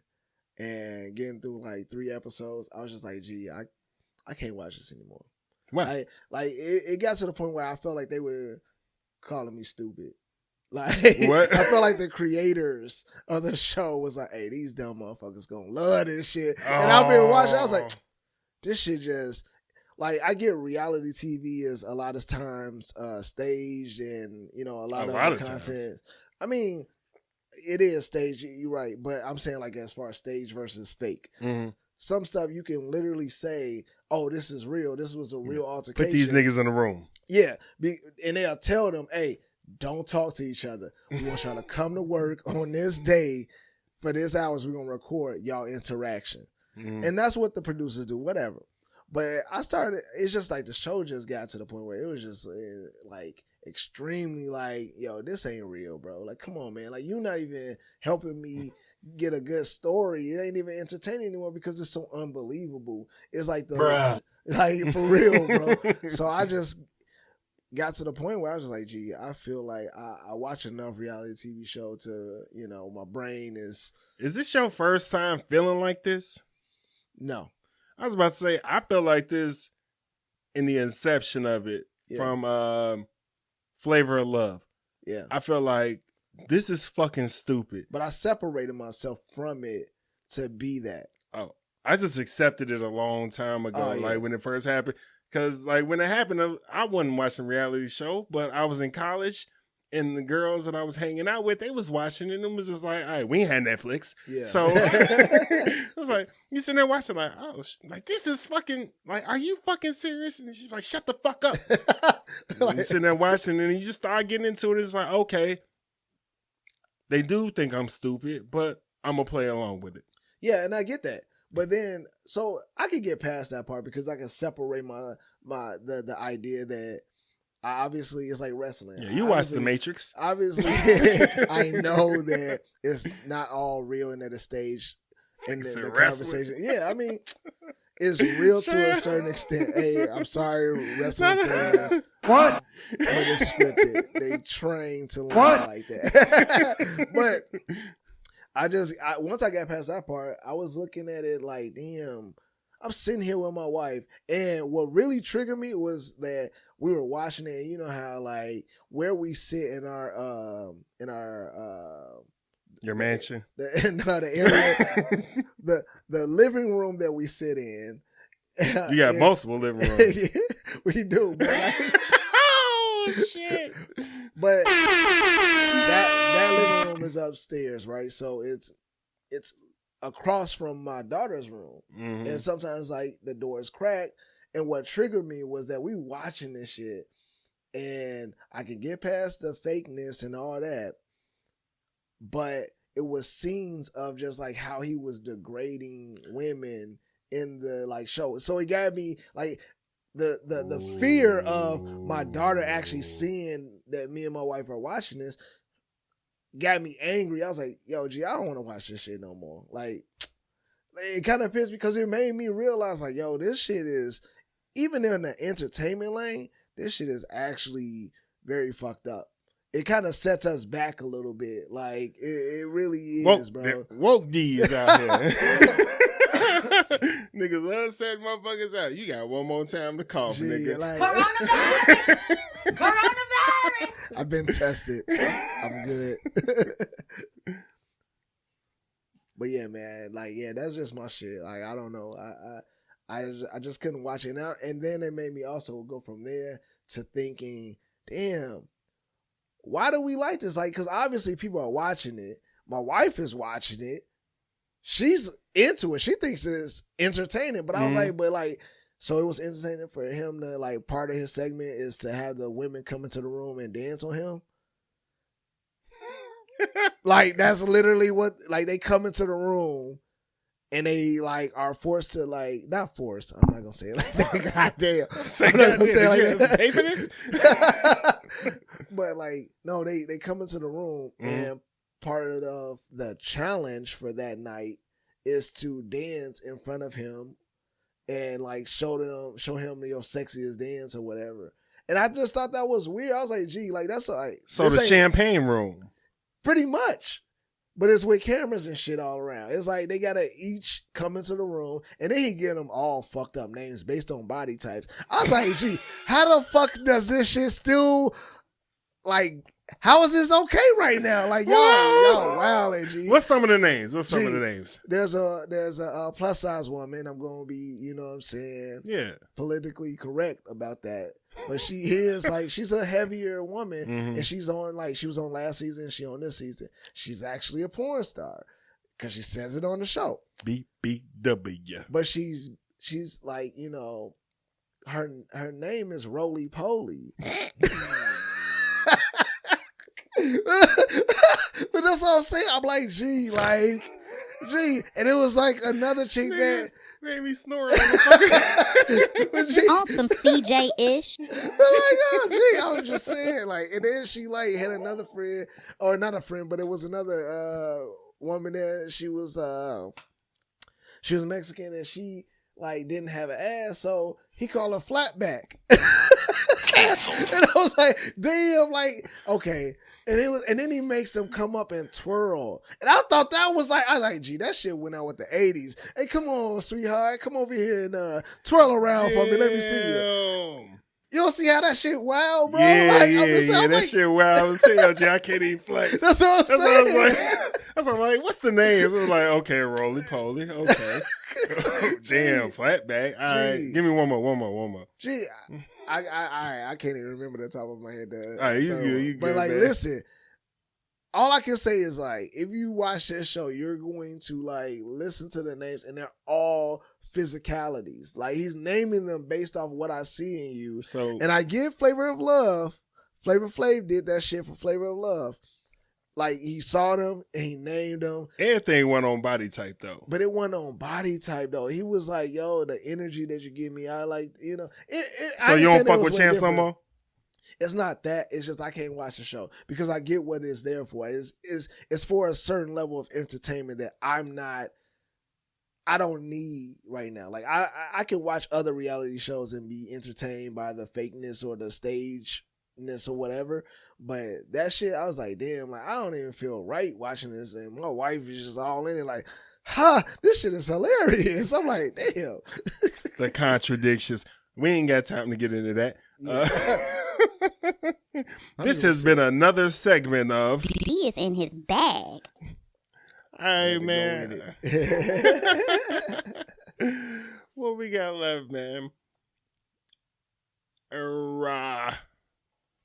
and getting through like 3 episodes, I was just like, gee, I can't watch this anymore. What? Like it got to the point where I felt like they were calling me stupid. Like, what? I felt like the creators of the show was like, hey, these dumb motherfuckers gonna love this shit. And I've been watching, I was like, this shit just, like, I get reality TV is a lot of times staged and, you know, a lot of content. Times. I mean, it is staged, you're right. But I'm saying, like, as far as stage versus fake. Mm-hmm. Some stuff you can literally say, oh, this is real. This was a real altercation. Put these niggas in the room. Yeah. And they'll tell them, hey, don't talk to each other. We want y'all to come to work on this day. For this hours, we're going to record y'all interaction. Mm-hmm. And that's what the producers do, whatever. But it's just like the show just got to the point where it was just like extremely like, yo, this ain't real, bro. Like, come on, man. Like, you're not even helping me get a good story. It ain't even entertaining anymore because it's so unbelievable. It's like like, for real, bro. So I just got to the point where I was just like, gee, I feel like I watch enough reality TV show to, you know, my brain is. Is this your first time feeling like this? No. I was about to say, I felt like this in the inception of it from Flavor of Love. Yeah. I felt like this is fucking stupid. But I separated myself from it to be that. Oh, I just accepted it a long time ago, like when it first happened. Because like when it happened, I wasn't watching reality show, but I was in college. And the girls that I was hanging out with, they was watching it and it was just like, all right, we ain't had Netflix. Yeah. So I was like, you sitting there watching like, oh, like this is fucking, like, are you fucking serious? And she's like, shut the fuck up. Like, you sitting there watching and you just start getting into it. It's like, okay, they do think I'm stupid, but I'm going to play along with it. Yeah, and I get that. But then, so I can get past that part because I can separate the idea that obviously it's like wrestling. Yeah, you watch The Matrix. Obviously, I know that it's not all real and that it's staged in the conversation. Yeah, I mean, it's real to a certain extent. Hey, I'm sorry, wrestling fans. What? But it's scripted. They train to lie like that. But once I got past that part, I was looking at it like, damn, I'm sitting here with my wife. And what really triggered me was that we were watching it. And you know how like where we sit in our your mansion, the area, the living room that we sit in. You got multiple living rooms. We do. But oh shit! But that living room is upstairs, right? So it's across from my daughter's room, and sometimes like the door is cracked. And what triggered me was that we watching this shit, and I could get past the fakeness and all that, but it was scenes of just like how he was degrading women in the like show. So it got me like the fear of my daughter actually seeing that me and my wife are watching this got me angry. I was like, yo, G, I don't want to watch this shit no more. Like, it kind of pissed because it made me realize like, yo, this shit is, even in the entertainment lane, this shit is actually very fucked up. It kind of sets us back a little bit. Like, it really is, bro. Woke D is out here. Niggas love setting motherfuckers out. You got one more time to cough, nigga. Like, Coronavirus! Coronavirus! I've been tested. I'm good. But yeah, man, like, yeah, that's just my shit. Like, I don't know. I just couldn't watch it now. And then it made me also go from there to thinking, damn, why do we like this? Like, because obviously people are watching it. My wife is watching it. She's into it. She thinks it's entertaining. But I was like, but like, so it was entertaining for him to, like, part of his segment is to have the women come into the room and dance on him. Like, that's literally what, like, they come into the room and they, like, are forced to, like, not forced. I'm not going to say it like that. Goddamn. I'm not going to say it like that. Pay for this? But, like, no, they come into the room and part of the challenge for that night is to dance in front of him and like show him your sexiest dance or whatever. And I just thought that was weird. I was like, gee, like that's like so the champagne room, pretty much. But it's with cameras and shit all around. It's like they gotta each come into the room, and then he get them all fucked up names based on body types. I was like, gee, how the fuck does this shit still like? How is this okay right now? Like y'all wow, G. What's some of the names? There's a plus size woman. I'm gonna be, you know what I'm saying? Yeah, politically correct about that. But she is like, she's a heavier woman, and she was on last season, she on this season. She's actually a porn star because she says it on the show. BBW. But she's like, you know, her name is Roly Poly. But that's what I'm saying. I'm like, gee, and it was like another chick that made me snore. Awesome, CJ-ish. Like, oh, gee, I was just saying, like, and then she like had another friend, or not a friend, but it was another woman there. She was Mexican, and she like didn't have an ass, so he called her flatback. Canceled. And I was like, damn, like, okay. And then he makes them come up and twirl. And I thought that was like, I like, gee, that shit went out with the 80s. Hey, come on, sweetheart. Come over here and twirl around for me. Let me see you. You don't see how that shit wild, bro? Yeah, like, that shit wild as hell, G. I can't even flex. That's what I'm saying. That's what I'm like, what's the names? I was like, okay, Roly Poly, okay. Jam, flatback. All right, give me one more. Gee, I can't even remember the top of my head. All right, you good. But like, man. Listen, all I can say is like, if you watch this show, you're going to like listen to the names, and they're all physicalities. Like, he's naming them based off what I see in you. So, and I give Flavor of Love. Flavor Flav did that shit for Flavor of Love. Like, he saw them and he named them. Everything went on body type though. But it wasn't on body type though. He was like, yo, the energy that you give me, I like, you know. So you don't fuck with Chance no more? It's not that. It's just I can't watch the show because I get what it's there for. It's for a certain level of entertainment that I don't need right now. Like, I can watch other reality shows and be entertained by the fakeness or the stageness or whatever. But that shit, I was like, damn, like, I don't even feel right watching this. And my wife is just all in it like, this shit is hilarious. I'm like, damn. The contradictions. We ain't got time to get into that. Yeah. This has been another segment of He is in his bag. All right, man. What we got left, man?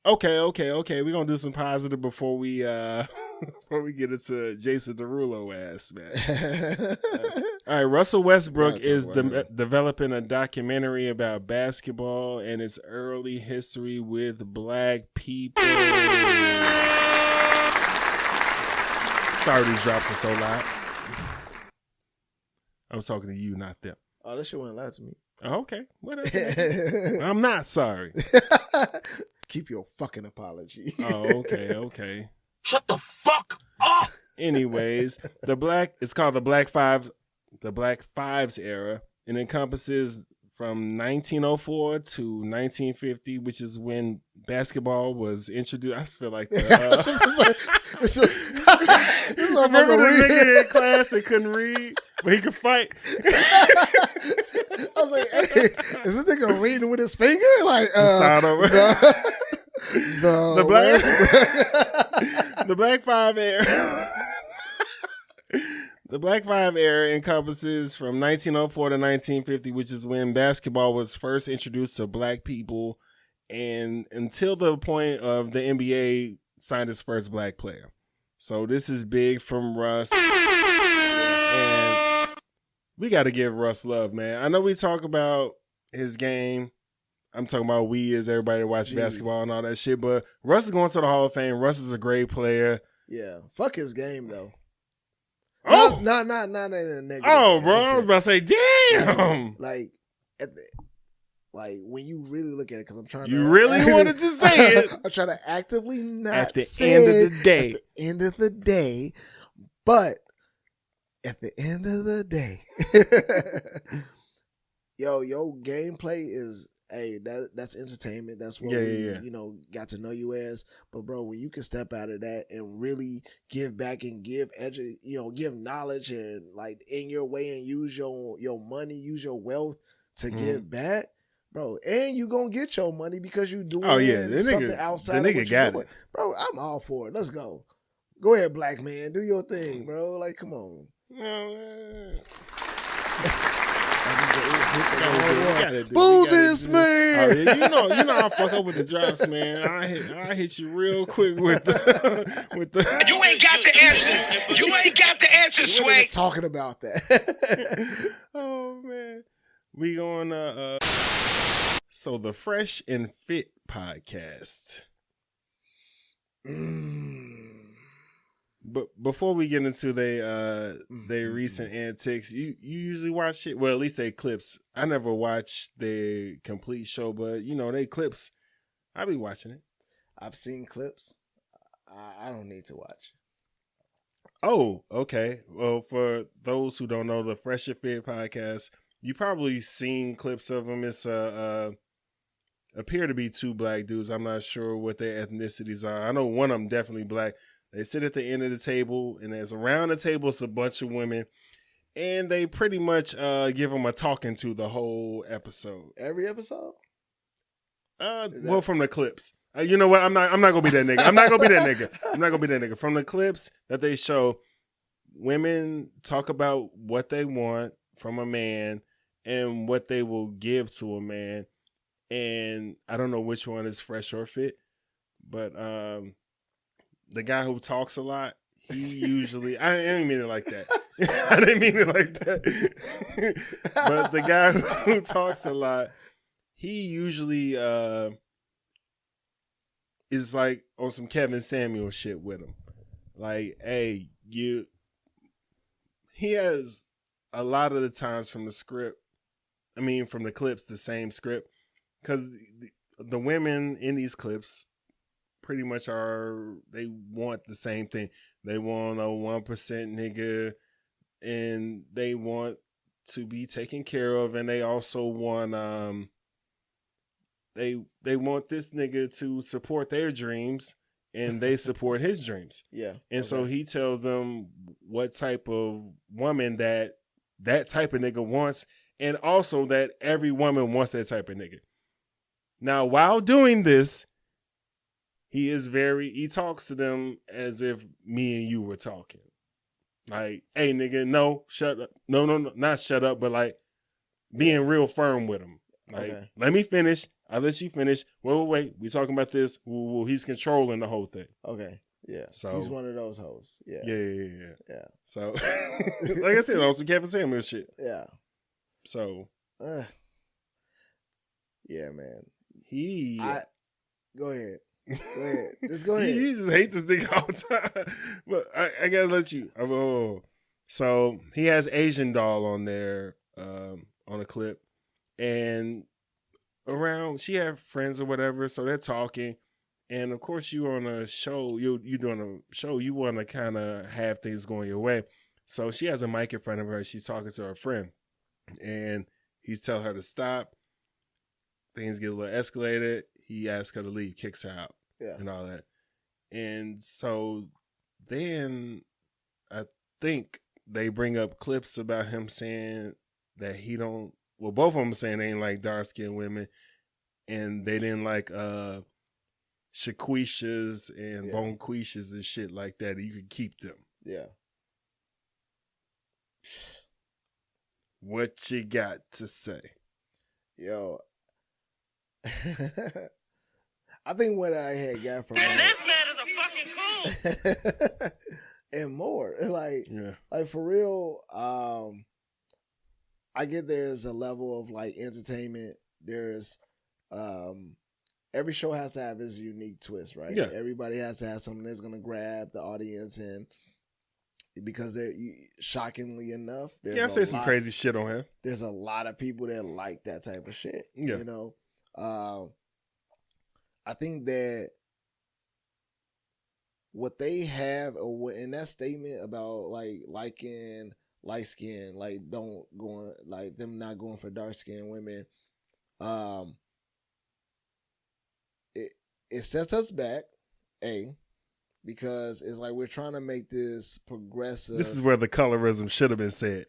Okay. We're gonna do some positive before we before we get into Jason Derulo ass, man. All right, Russell Westbrook is developing a documentary about basketball and its early history with black people. Sorry these drops are so loud. I was talking to you, not them. Oh, that shit wasn't loud to me. Oh, okay, whatever. I'm not sorry. Keep your fucking apology. Oh, okay. Shut the fuck up. Anyways, it's called the Black Fives era, and encompasses from 1904 to 1950, which is when basketball was introduced. I feel like remember the nigga in class that couldn't read, but he could fight. I was like, hey, is this nigga reading with his finger? Like, start over. The Black Five era. The Black Five era encompasses from 1904 to 1950, which is when basketball was first introduced to black people, and until the point of the NBA signed its first black player. So this is big from Russ, and we got to give Russ love, man. I know we talk about his game. I'm talking about we as everybody watch basketball and all that shit, but Russ is going to the Hall of Fame. Russ is a great player. Yeah, fuck his game though. Oh, not in a negative. Oh, bro, I was about to say, damn. Like when you really look at it, because I'm trying. You really wanted to say it. I'm trying to actively not at the say end it of the day. At the end of the day, but at the end of the day, your gameplay is that's entertainment. That's what we got to know you as. But bro, when you can step out of that and really give back and give give knowledge and like in your way and use your money, use your wealth to give back, bro, and you gonna get your money because you doing something outside of what you're doing. Bro, I'm all for it. Let's go. Go ahead, black man. Do your thing, bro. Like, come on. Boo this man. You know I fuck up with the drops, man. I hit you real quick with the You ain't got the answers. You ain't got the answers, Sway. Talking about that. Oh man. We going so the Fresh and Fit podcast. But before we get into their recent antics, you usually watch it. Well, at least they clips. I never watch the complete show, but they clips. I be watching it. I've seen clips. I don't need to watch. Oh, okay. Well, for those who don't know, the Fresh and Fit podcast, you probably seen clips of them. It's appear to be two black dudes. I'm not sure what their ethnicities are. I know one of them definitely black. They sit at the end of the table, and there's around the table it's a bunch of women, and they pretty much give them a talking to the whole episode. Every episode? Well, from the clips. You know what? I'm not gonna be that nigga. I'm not gonna be that nigga. From the clips that they show, women talk about what they want from a man and what they will give to a man. And I don't know which one is Fresh or Fit, but the guy who talks a lot, he usually, I didn't mean it like that. I didn't mean it like that. But the guy who talks a lot, he usually is like on some Kevin Samuel shit with him. Like, hey, he has a lot of the times from the clips, the same script. Because the women in these clips pretty much they want the same thing. They want a 1% nigga, and they want to be taken care of, and they also want they want this nigga to support their dreams, and they support his dreams. Yeah. And so he tells them what type of woman that type of nigga wants, and also that every woman wants that type of nigga. Now, while doing this, he talks to them as if me and you were talking. Like, hey, nigga, no, shut up. No, not shut up, but like being real firm with him. Like, let me finish. I'll let you finish. Wait. We talking about this. He's controlling the whole thing. Okay. Yeah. So he's one of those hoes. Yeah. Yeah. So, like I said, also Kevin Samuel shit. Yeah. So. Yeah, man. Go ahead. Just go ahead. You just hate this nigga all the time. But I gotta let you. So he has Asian Doll on there on a clip. And she have friends or whatever, so they're talking. And of course you on a show, you're doing a show, you want to kind of have things going your way. So she has a mic in front of her. She's talking to her friend. And he's telling her to stop. Things get a little escalated. He asks her to leave, kicks her out, and all that. And so then I think they bring up clips about him saying that both of them saying they ain't like dark-skinned women, and they didn't like shaquishas and bonquishas and shit like that. You could keep them. Yeah. What you got to say? Yo. I think what I had got from And this man is a fucking cool. and more. Like for real, I get there's a level of like entertainment. There's every show has to have its unique twist, right? Yeah. Everybody has to have something that's gonna grab the audience, and because they're shockingly enough, I say some crazy shit on him. There's a lot of people that like that type of shit. Yeah. You know? I think that what they have in that statement about like liking light skin, like them not going for dark skinned women. It sets us back, because it's like we're trying to make this progressive. This is where the colorism should have been said.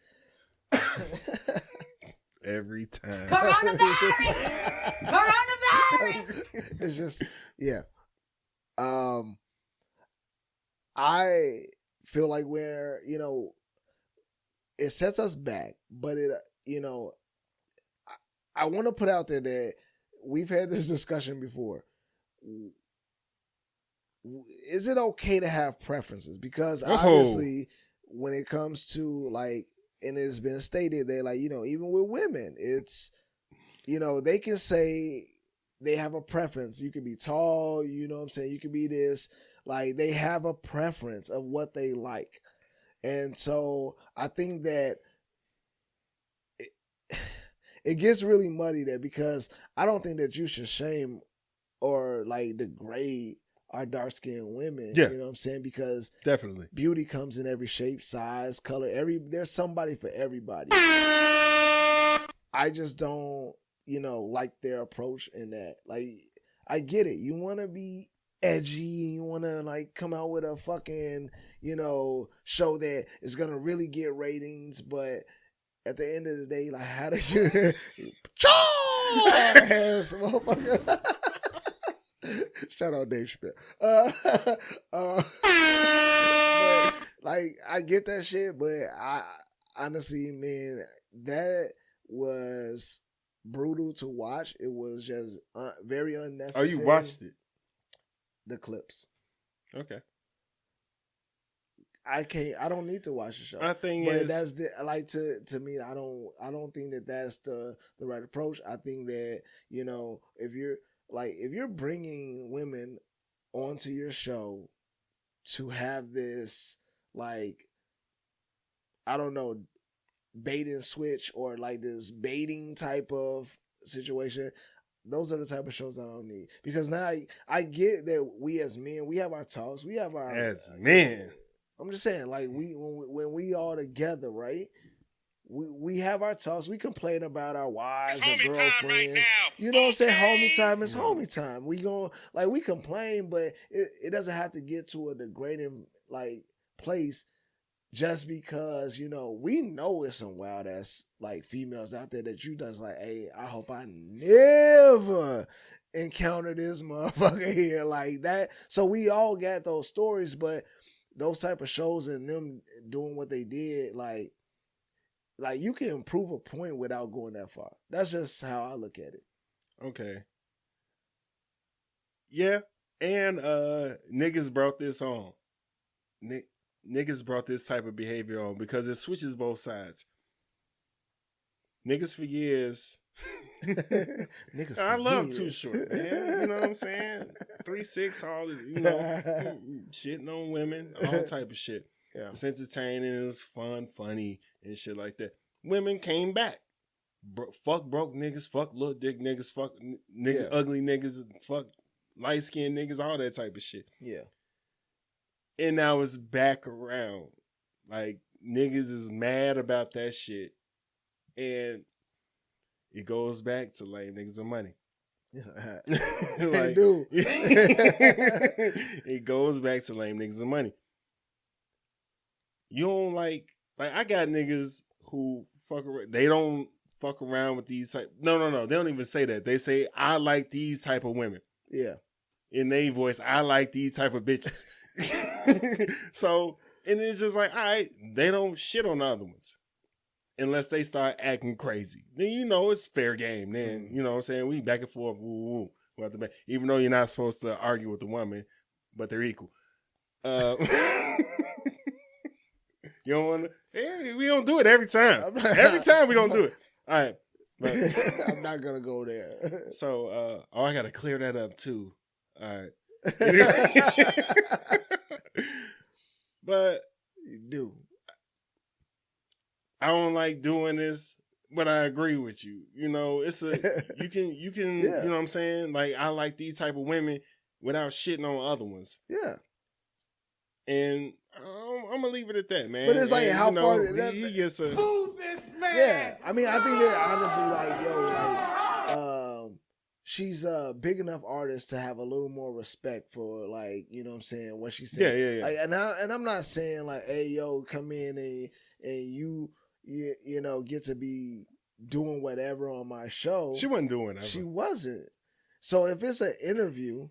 Every time. Coronavirus! It's just, yeah. I feel like we're, it sets us back, but it, I want to put out there that we've had this discussion before. Is it okay to have preferences? Because obviously, when it comes to and it's been stated that even with women, it's, they can say they have a preference. You can be tall, you know what I'm saying? You can be this, they have a preference of what they like. And so I think that it gets really muddy there, because I don't think that you should shame or degrade our dark-skinned women. Yeah. You know what I'm saying? Because definitely beauty comes in every shape, size, color. There's somebody for everybody. I just don't, like their approach in that. I get it. You want to be edgy. You want to come out with a fucking, show that is going to really get ratings. But at the end of the day, how do you... Ass motherfucker. Shout out Dave Chappelle. But, I get that shit, but I honestly, man, that was brutal to watch. It was just very unnecessary. Oh, you watched it? The clips. Okay. I don't need to watch the show. My thing but is, that's to me, I don't think that that's the right approach. I think that, if you're bringing women onto your show to have this, I don't know, bait and switch or this baiting type of situation, those are the type of shows I don't need. Because now I get that we as men, we have our talks, we have our... As men. I'm just saying, when we all together, right? We have our talks. We complain about our wives and girlfriends. Right, you know what I'm saying? Homie time is homie time. We we complain, but it doesn't have to get to a degrading place just because, we know it's some wild ass females out there that you just hey, I hope I never encounter this motherfucker here like that. So we all got those stories, but those type of shows and them doing what they did, you can prove a point without going that far. That's just how I look at it. Okay. Yeah, and niggas brought this on. Niggas brought this type of behavior on because it switches both sides. Niggas for years. Niggas I love Too Short, man. You know what I'm saying? 3'6", all shitting on women, all type of shit. Yeah. It's entertaining, it was fun, funny, and shit like that. Women came back. Fuck broke niggas, fuck little dick niggas, fuck ugly niggas, fuck light skinned niggas, all that type of shit. Yeah. And now it's back around. Niggas is mad about that shit. And it goes back to lame niggas with money. Dude. It goes back to lame niggas with money. You don't I got niggas who fuck around. They don't fuck around with these type. No. They don't even say that. They say, I like these type of women. Yeah. In their voice, I like these type of bitches. So, and it's just all right, they don't shit on the other ones. Unless they start acting crazy. Then it's fair game. Then, you know what I'm saying? We back and forth. Woo. Even though you're not supposed to argue with the woman, but they're equal. You don't want to... Yeah, we don't do it every time. Every time we don't do it. All right. But, I'm not going to go there. So, I got to clear that up too. All right. But... You do. I don't like doing this, but I agree with you. It's you can, yeah. You know what I'm saying? I like these type of women without shitting on other ones. Yeah. And gonna leave it at that, man. But it's like, how far did that? He gets a Yeah, I mean, I think that honestly, like, she's a big enough artist to have a little more respect for, like, you know what I'm saying, what she's saying. Yeah. Like, and I'm not saying like, hey, yo, come in and you know, get to be doing whatever on my show. She wasn't doing that. She wasn't. So if it's an interview,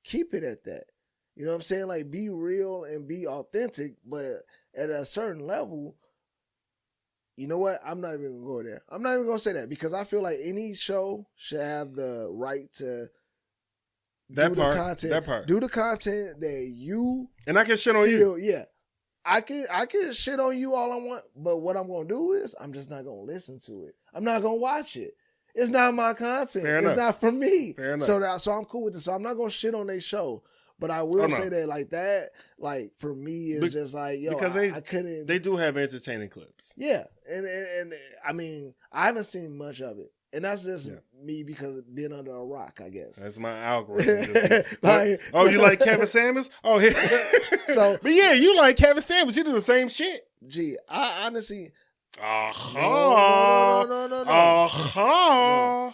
keep it at that. You know what I'm saying? Like, be real and be authentic, but at a certain level, you know what? I'm not even going to go there. I'm not even going to say that, because I feel like any show should have the right to do the content that you... And I can shit on you. Yeah. I can shit on you all I want, but what I'm going to do is I'm just not going to listen to it. I'm not going to watch it. It's not my content. Fair it's enough. not for me. Fair enough. So I'm cool with this. So I'm not going to shit on their show. But I will say that, like, that, like, for me, is just like, yo, because I couldn't. They do have entertaining clips. Yeah. And I mean, I haven't seen much of it. And that's just me, because being under a rock, I guess. That's my algorithm. Like, you like Kevin Samuels? Oh, yeah. So, but yeah, you like Kevin Samuels. He do the same shit. Gee, I honestly. No. No.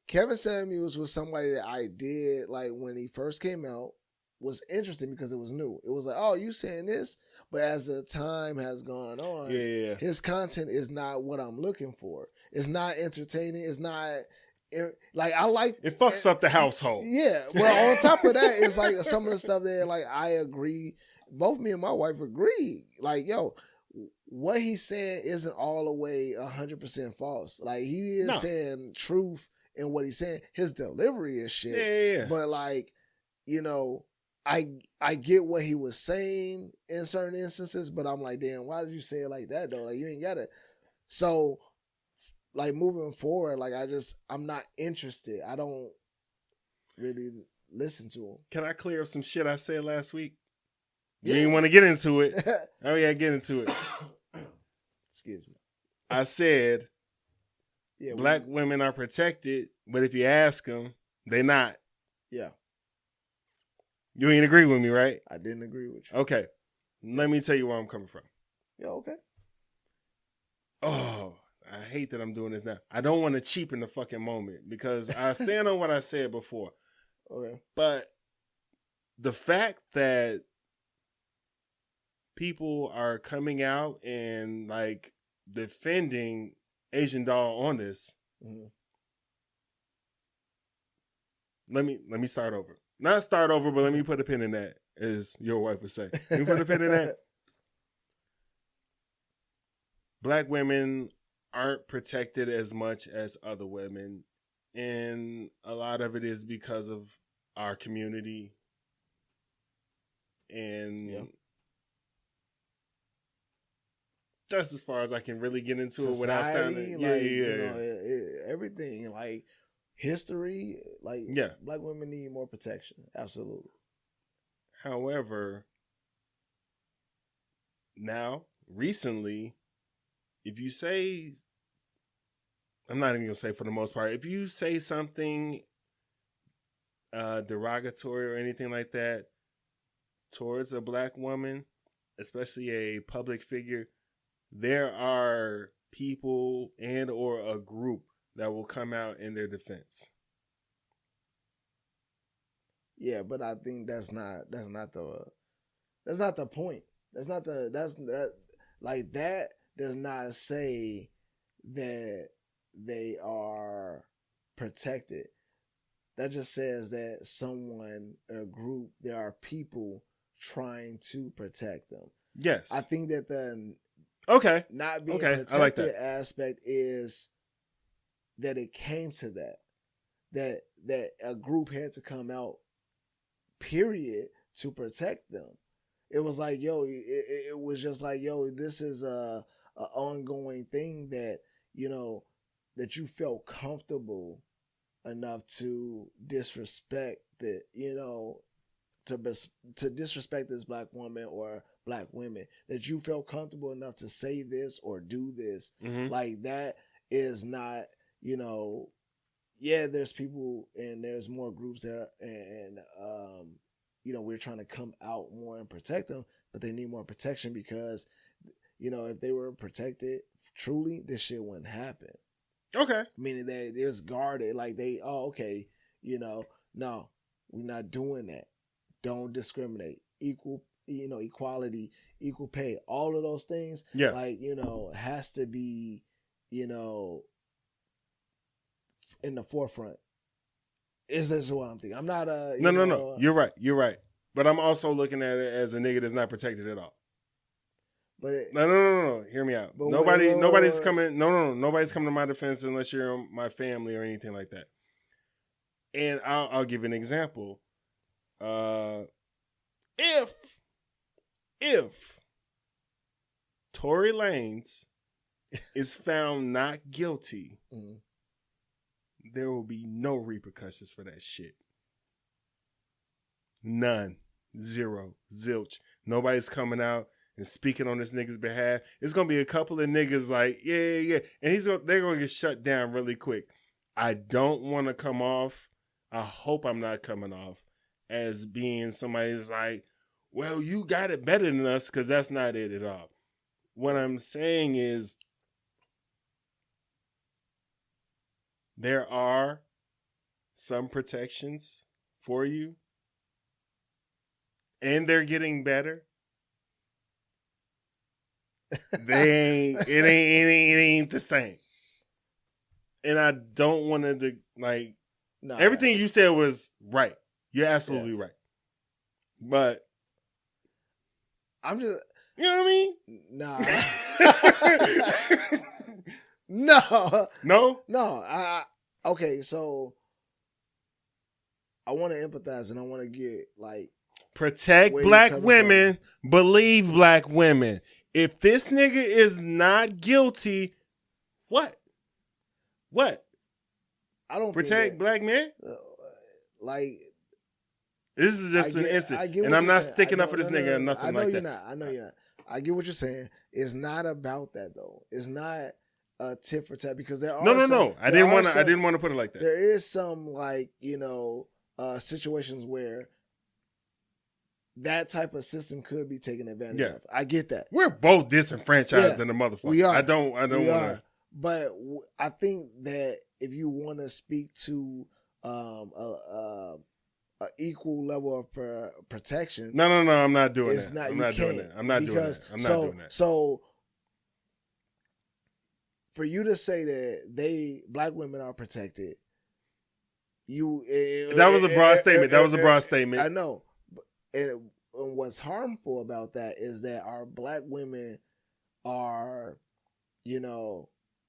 Kevin Samuels was somebody that I did, like, when he first came out, was interesting because it was new. It was like, oh, you saying this? But as the time has gone on, his content is not what I'm looking for. It's not entertaining. It's not, like, I like... It fucks up the household. Yeah. Well, on top of that, it's like some of the stuff that, like, I agree. Both me and my wife agree. Like, yo, what he's saying isn't all the way 100% false. Like, he is saying truth in what he's saying. His delivery is shit. Yeah. But, like, you know, I get what he was saying in certain instances, but I'm like, damn, why did you say it like that, though? Like, you ain't got it. So, like, moving forward, like, I'm not interested. I don't really listen to him. Can I clear up some shit I said last week? You didn't want to get into it. Oh, yeah, get into it. Excuse me. I said, black women are protected, but if you ask them, they not. Yeah. You ain't agree with me, right? I didn't agree with you. Okay. Let me tell you where I'm coming from. Yeah, okay. Oh, I hate that I'm doing this now. I don't want to cheapen the fucking moment because I stand on what I said before. Okay. But the fact that people are coming out and, like, defending Asian Doll on this. Mm-hmm. Let me start over. Not start over, but let me put a pin in that, as your wife would say. Let me put a pin in that. Black women aren't protected as much as other women, and a lot of it is because of our community. And that's as far as I can really get into it without sounding. Everything, like, history, like, black women need more protection. Absolutely. However, now, recently, if you say, I'm not even going to say for the most part, if you say something derogatory or anything like that towards a black woman, especially a public figure, there are people and or a group that will come out in their defense. Yeah, but I think that's not the point. That does not say that they are protected. That just says that someone, a group, there are people trying to protect them. Yes. I think that the not being protected I like that aspect is that it came to that a group had to come out, period, to protect them. It was like, yo, it was just like, yo, this is a ongoing thing that, you know, that you felt comfortable enough to disrespect the, you know, to disrespect this black woman or black women, that you felt comfortable enough to say this or do this. Mm-hmm. Like, that is not, you know, there's people and there's more groups there, and you know, we're trying to come out more and protect them. but they need more protection because, if they were protected truly, this shit wouldn't happen. Okay. Meaning that it's guarded. Like okay, no, we're not doing that. Don't discriminate. Equal, equality, equal pay. All of those things. Yeah. Like, has to be, in the forefront. Is this what I'm thinking? I'm not a... No. You're right. But I'm also looking at it as a nigga that's not protected at all. But No. Hear me out. Nobody's coming to my defense unless you're my family or anything like that. And I'll give an example. If Tory Lanez is found not guilty, there will be no repercussions for that shit. None. Zero. Zilch. Nobody's coming out and speaking on this nigga's behalf. It's gonna be a couple of niggas like, yeah. And they're gonna get shut down really quick. I don't want to come off. I hope I'm not coming off as being somebody that's like, well, you got it better than us, because that's not it at all. What I'm saying is there are some protections for you, and they're getting better. It ain't the same. And I don't want to everything you said was right. You're absolutely right. But I'm just, you know what I mean? Nah. No. Okay, so I want to empathize and I want to get protect black women, believe black women. If this nigga is not guilty, what? I don't protect black men. This is just an instant, and I'm not sticking up for this nigga or nothing like that. I know you're not. I get what you're saying. It's not about that though. It's not a tit for tat because there are no. I didn't want to put it like that. There is some situations where that type of system could be taken advantage of. I get that. We're both disenfranchised in the motherfucker. We are. I don't want to. But I think that if you want to speak to a equal level of protection, no, I'm not doing that. I'm not doing that. So for you to say that black women are protected, that was a broad statement. That was a broad statement. I know. And what's harmful about that is that our black women are,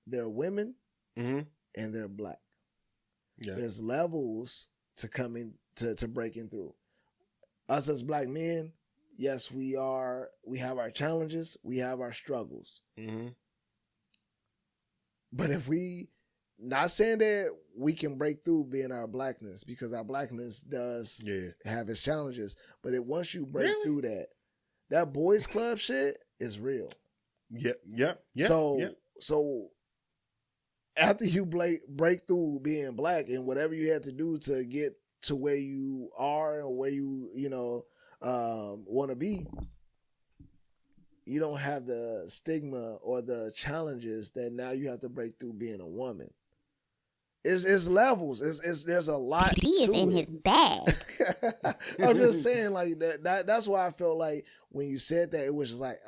they're women and they're black. Yeah. There's levels to coming to breaking through. Us as black men, yes, we have our challenges, we have our struggles. But if not saying that we can break through being our blackness, because our blackness does have its challenges. But once you break through that boys club shit is real. Yeah. So after you break through being black and whatever you had to do to get to where you are or where you want to be, you don't have the stigma or the challenges that now you have to break through being a woman. It's levels. There's a lot. He is in his bag. I'm just saying that's why I felt like when you said that, it was just like,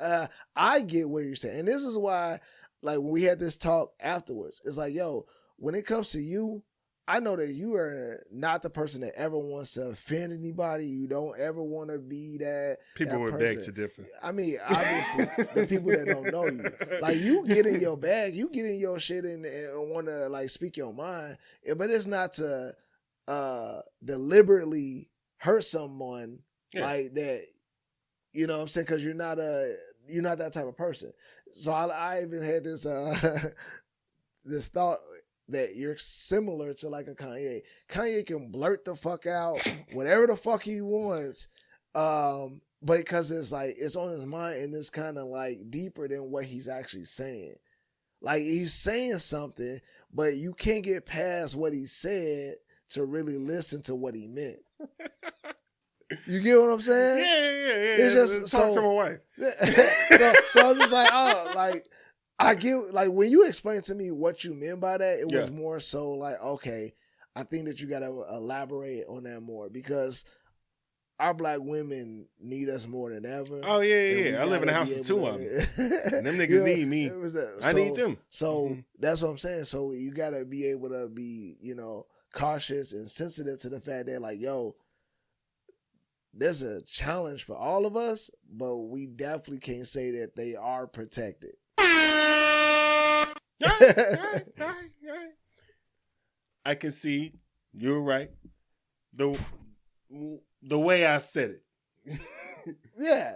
I get what you're saying. And this is why, when we had this talk afterwards, it's like, yo, when it comes to you, I know that you are not the person that ever wants to offend anybody. You don't ever want to be that. People would beg to differ. I mean, obviously, the people that don't know you, you get in your bag, you get in your shit and want to speak your mind, but it's not to deliberately hurt someone like that. You know what I'm saying? Because you're not that type of person. So I even had this this thought that you're similar to a Kanye. Kanye can blurt the fuck out whatever the fuck he wants, but because it's on his mind and it's kind of deeper than what he's actually saying. He's saying something, but you can't get past what he said to really listen to what he meant. You get what I'm saying? Yeah. It's just talk to my wife. so I'm just like, oh, like I get like when you explain to me what you meant by that, it was more so like, okay, I think that you gotta elaborate on that more because our black women need us more than ever. Oh yeah. I live in a house of two of them. And them niggas need me. I need them. So that's what I'm saying. So you gotta be able to be, cautious and sensitive to the fact that like, yo, there's a challenge for all of us, but we definitely can't say that they are protected. I can see you're right. The way I said it. Yeah.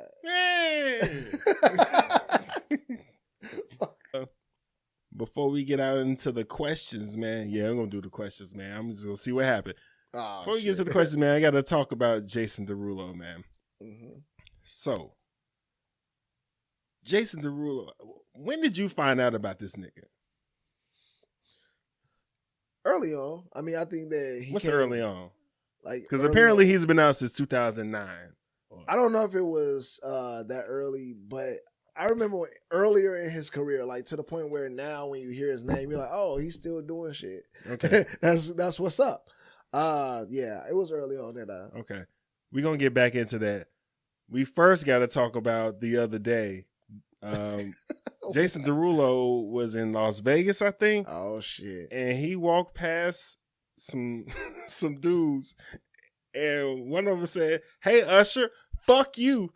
Before we get out into the questions, man. Yeah, I'm gonna do the questions, man. I'm just gonna see what happened. Before we get to the questions, man, I got to talk about Jason Derulo, man. Mm-hmm. So, Jason Derulo, when did you find out about this nigga? Early on. I mean, I think that What's early on? Like, because apparently he's been out since 2009. I don't know if it was that early, but I remember earlier in his career, like to the point where now when you hear his name, you're like, oh, he's still doing shit. Okay, that's what's up. Yeah, it was early on that. Okay, we're gonna get back into that. We first got to talk about the other day. Jason Derulo was in Las Vegas, I think. Oh shit! And he walked past some dudes, and one of them said, "Hey Usher, fuck you."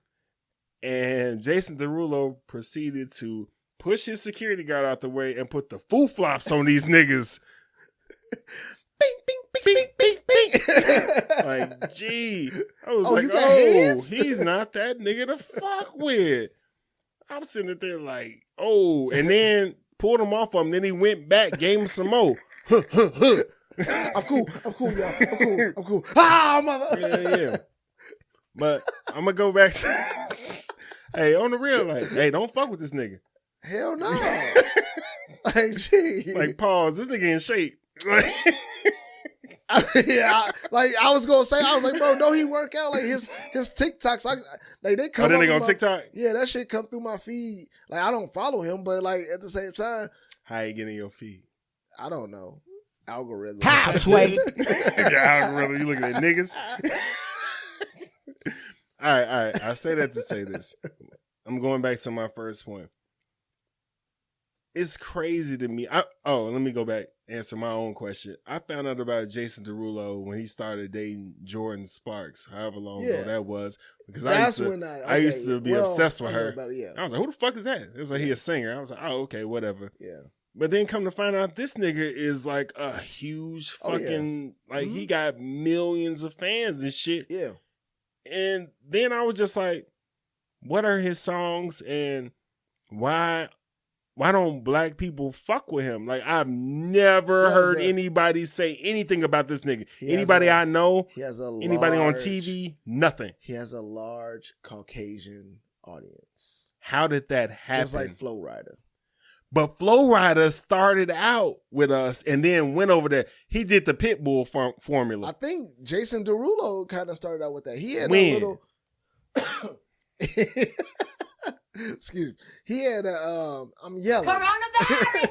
And Jason Derulo proceeded to push his security guard out the way and put the foo flops on these niggas. Bing, bing, bing, bing, bing, bing. Like, gee. I was like, oh, he's not that nigga to fuck with. I'm sitting there like, oh, and then pulled him off of him. Then he went back, gave him some more. I'm cool, y'all. I'm cool. Ah, mother. Yeah. But I'm gonna go back to hey, on the real, like, hey, don't fuck with this nigga. Hell no. Like, gee. Like, pause. This nigga in shape. Yeah, I was gonna say, I was like, bro, don't he work out? Like his TikToks, they come. Oh, then they go on TikTok. Yeah, that shit come through my feed. Like I don't follow him, but like at the same time, how you getting your feed? I don't know. Algorithm. How, Sway? Yeah, algorithm. You looking at niggas? All right. I say that to say this. I'm going back to my first point. It's crazy to me. Let me go back, answer my own question. I found out about Jason Derulo when he started dating Jordan Sparks, however long ago that was. Because I used to be obsessed with her. I was like, who the fuck is that? It was like, he a singer. I was like, oh, okay, whatever. Yeah. But then come to find out this nigga is like a huge fucking, he got millions of fans and shit. Yeah. And then I was just like, what are his songs and why don't black people fuck with him? Like, I've never heard anybody say anything about this nigga. Anybody I know, anybody on TV, nothing. He has a large Caucasian audience. How did that happen? Just like Flo Rida. But Flo Rida started out with us and then went over there. He did the Pitbull formula. I think Jason Derulo kind of started out with that. He had a little... Excuse me. He had a, I'm yelling. Coronavirus!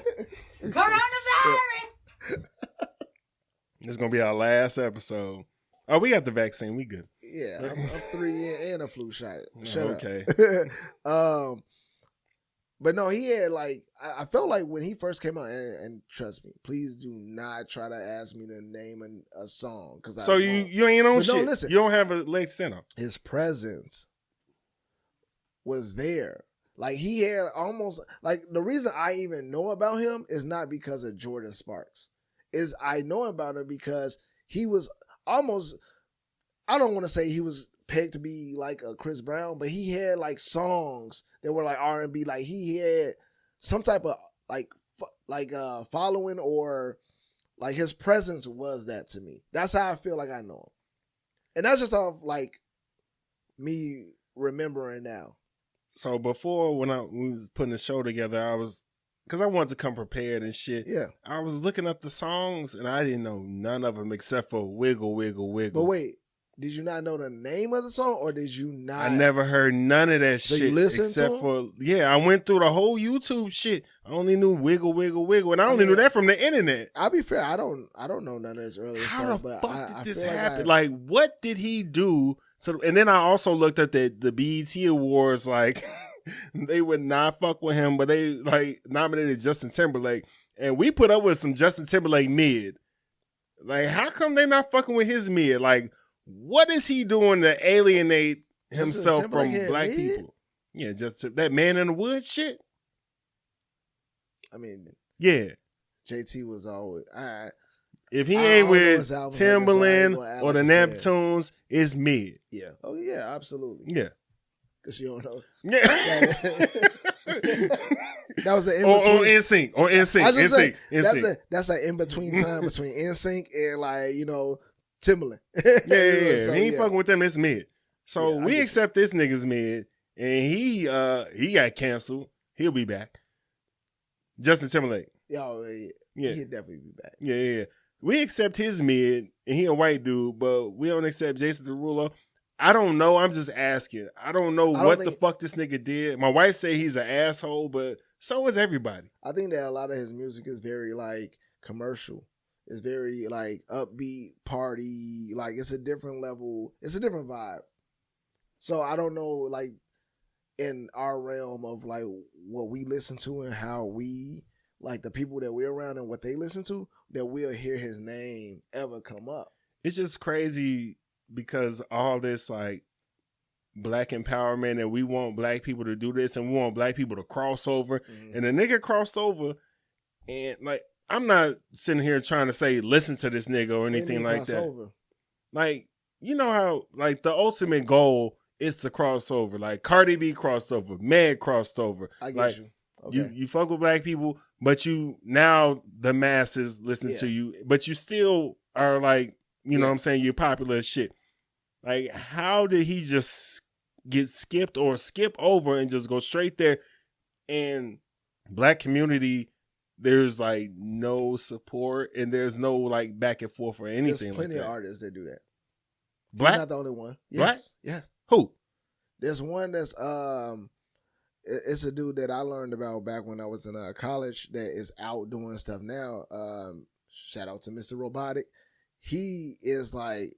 This is going to be our last episode. Oh, we got the vaccine. We good. Yeah, I'm 3 in and a flu shot. Shut up. Okay. But no, he had like, I felt like when he first came out, and trust me, please do not try to ask me to name a song. So you ain't on shit. No, listen, you don't have a leg stand up. His presence was there. Like he had almost, like the reason I even know about him is not because of Jordan Sparks. Is I know about him because he was almost, I don't want to say he was pegged to be like a Chris Brown, but he had like songs that were like R&B. Like he had some type of following, or like his presence was that to me. That's how I feel like I know him. And that's just off like me remembering now. So before when we was putting the show together, because I wanted to come prepared and shit. Yeah. I was looking up the songs and I didn't know none of them except for Wiggle, Wiggle, Wiggle. But wait, Did you not know the name of the song, or did you not? I never heard none of that So shit you listened except to for I went through the whole YouTube shit. I only knew Wiggle Wiggle Wiggle, and I only knew that from the internet. I'll be fair, I don't know none of his earlier How stuff. the But fuck did I this feel happen? Like, what did he do? So, and then I also looked at the BET Awards. Like, they would not fuck with him, but they like nominated Justin Timberlake, and we put up with some Justin Timberlake mid. Like, how come they not fucking with his mid? Like, what is he doing to alienate himself from black people? Yeah, just that Man in the Woods shit. I mean, yeah, JT was always. If he ain't with Timberland like or the Neptunes, it's mid. Yeah. Oh yeah, absolutely. Yeah. Because you don't know. Yeah. That was an in between. Or NSYNC. Or NSYNC. NSYNC. That's an in between time between NSYNC and like Timberland. Yeah. So, he ain't fucking with them. It's mid. So we accept this nigga's mid, and he got canceled. He'll be back. Justin Timberlake. Yeah. He'll definitely be back. Yeah. We accept his mid, and he a white dude, but we don't accept Jason Derulo. I don't know. I'm just asking. I don't know what the fuck this nigga did. My wife say he's an asshole, but so is everybody. I think that a lot of his music is very like commercial. It's very like upbeat, party. Like it's a different level. It's a different vibe. So I don't know, like in our realm of like what we listen to and how we like the people that we're around and what they listen to, that we'll hear his name ever come up. It's just crazy because all this like black empowerment and we want black people to do this and we want black people to cross over. Mm-hmm. And the nigga crossed over, and like I'm not sitting here trying to say listen to this nigga or anything like that. Over? Like, you know how like the ultimate goal is to cross over. Like Cardi B crossed over, Meg crossed over. I get like, you. Okay. You fuck with black people, but you now the masses listen to you, but you still are like, you know what I'm saying, you're popular as shit. Like, how did he just get skipped or skip over and just go straight there? And black community, there's like no support and there's no like back and forth or anything. There's plenty like that. of artists that do that. Black? He's not the only one. Yes. Black? Yes. Who? There's one that's it's a dude that I learned about back when I was in college that is out doing stuff now. Shout out to Mr. Robotic. He is like,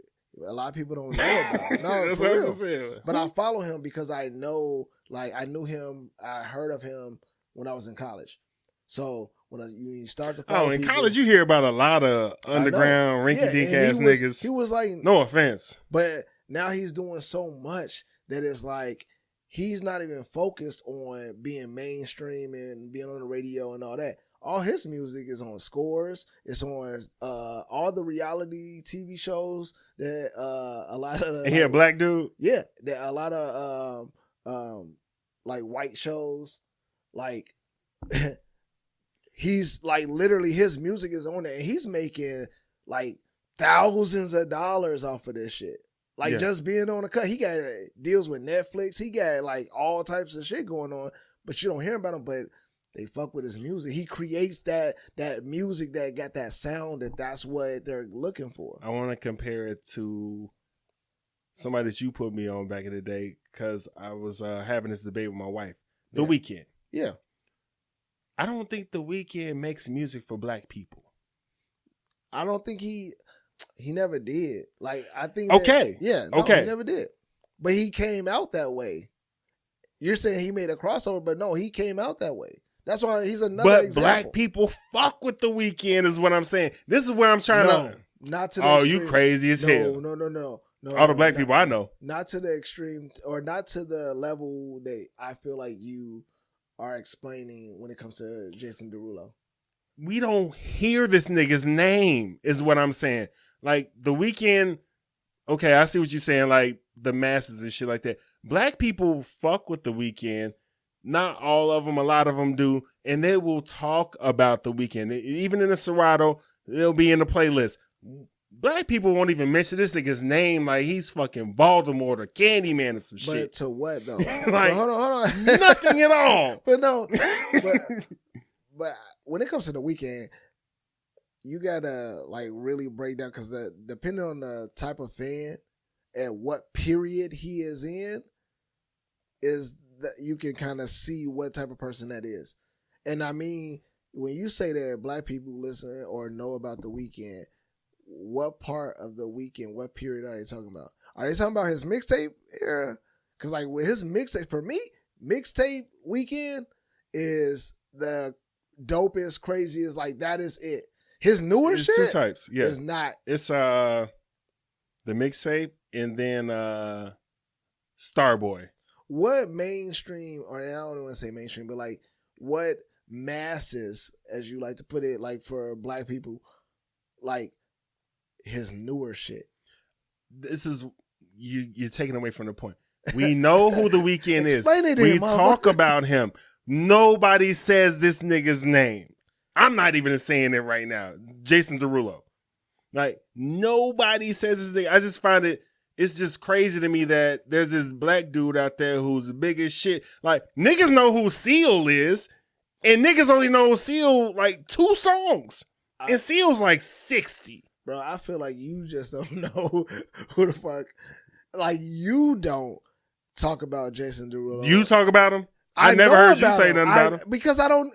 a lot of people don't know about. No, for real. But I follow him because I know, like, I knew him. I heard of him when I was in college. So when you start to follow in college, you hear about a lot of underground, rinky-dink ass niggas. He was like, no offense, but now he's doing so much that it's like he's not even focused on being mainstream and being on the radio and all that. All his music is on Scores. It's on all the reality TV shows that a lot of. And he a black dude. Yeah, that a lot of like white shows. Like he's like literally his music is on there, and he's making like thousands of dollars off of this shit. Like just being on the cut, he got deals with Netflix. He got like all types of shit going on, but you don't hear about him. But they fuck with his music. He creates that music that got that sound that's what they're looking for. I want to compare it to somebody that you put me on back in the day because I was having this debate with my wife. The Weeknd. Yeah. I don't think The Weeknd makes music for black people. I don't think he never did. Like, I think okay. He never did. But he came out that way. You're saying he made a crossover, but no, he came out that way. That's why he's another example. Black people fuck with The Weeknd is what I'm saying. This is where I'm trying to. Not to the extreme. You crazy as hell. No. All the black people I know. Not to the extreme, or not to the level that I feel like you are explaining when it comes to Jason Derulo. We don't hear this nigga's name is what I'm saying. Like The Weeknd, okay, I see what you're saying, like the masses and shit like that. Black people fuck with The Weeknd. Not all of them, a lot of them do, and they will talk about The Weeknd. Even in the Serato, they'll be in the playlist. Black people won't even mention this nigga's name like he's fucking Voldemort or Candyman or some shit. But to what though? Like, hold on. Nothing at all. But no, but when it comes to The Weeknd, you gotta like really break down because depending on the type of fan at what period he is in, is that you can kind of see what type of person that is. And I mean, when you say that black people listen or know about The Weeknd, what part of The Weeknd, what period are they talking about? Are they talking about his mixtape era? Because like with his mixtape, for me, mixtape Weeknd is the dopest, craziest, like that is it. His newer It's shit 2 types. Yeah. is not. It's the mixtape and then Starboy. What mainstream, or I don't want to say mainstream, but like what masses, as you like to put it, like for black people, like his newer shit. This is you're taking away from the point. We know who The Weeknd is. Explain it to We him, talk mama. about him. Nobody says this nigga's name. I'm not even saying it right now. Jason Derulo. Like, nobody says his name. I just find it's just crazy to me that there's this black dude out there who's the biggest shit. Like, niggas know who Seal is, and niggas only know Seal like 2 songs. And Seal's like 60. Bro, I feel like you just don't know who the fuck. Like, you don't talk about Jason Derulo. You talk about him? I never know heard you about say him. nothing about him. Because I don't,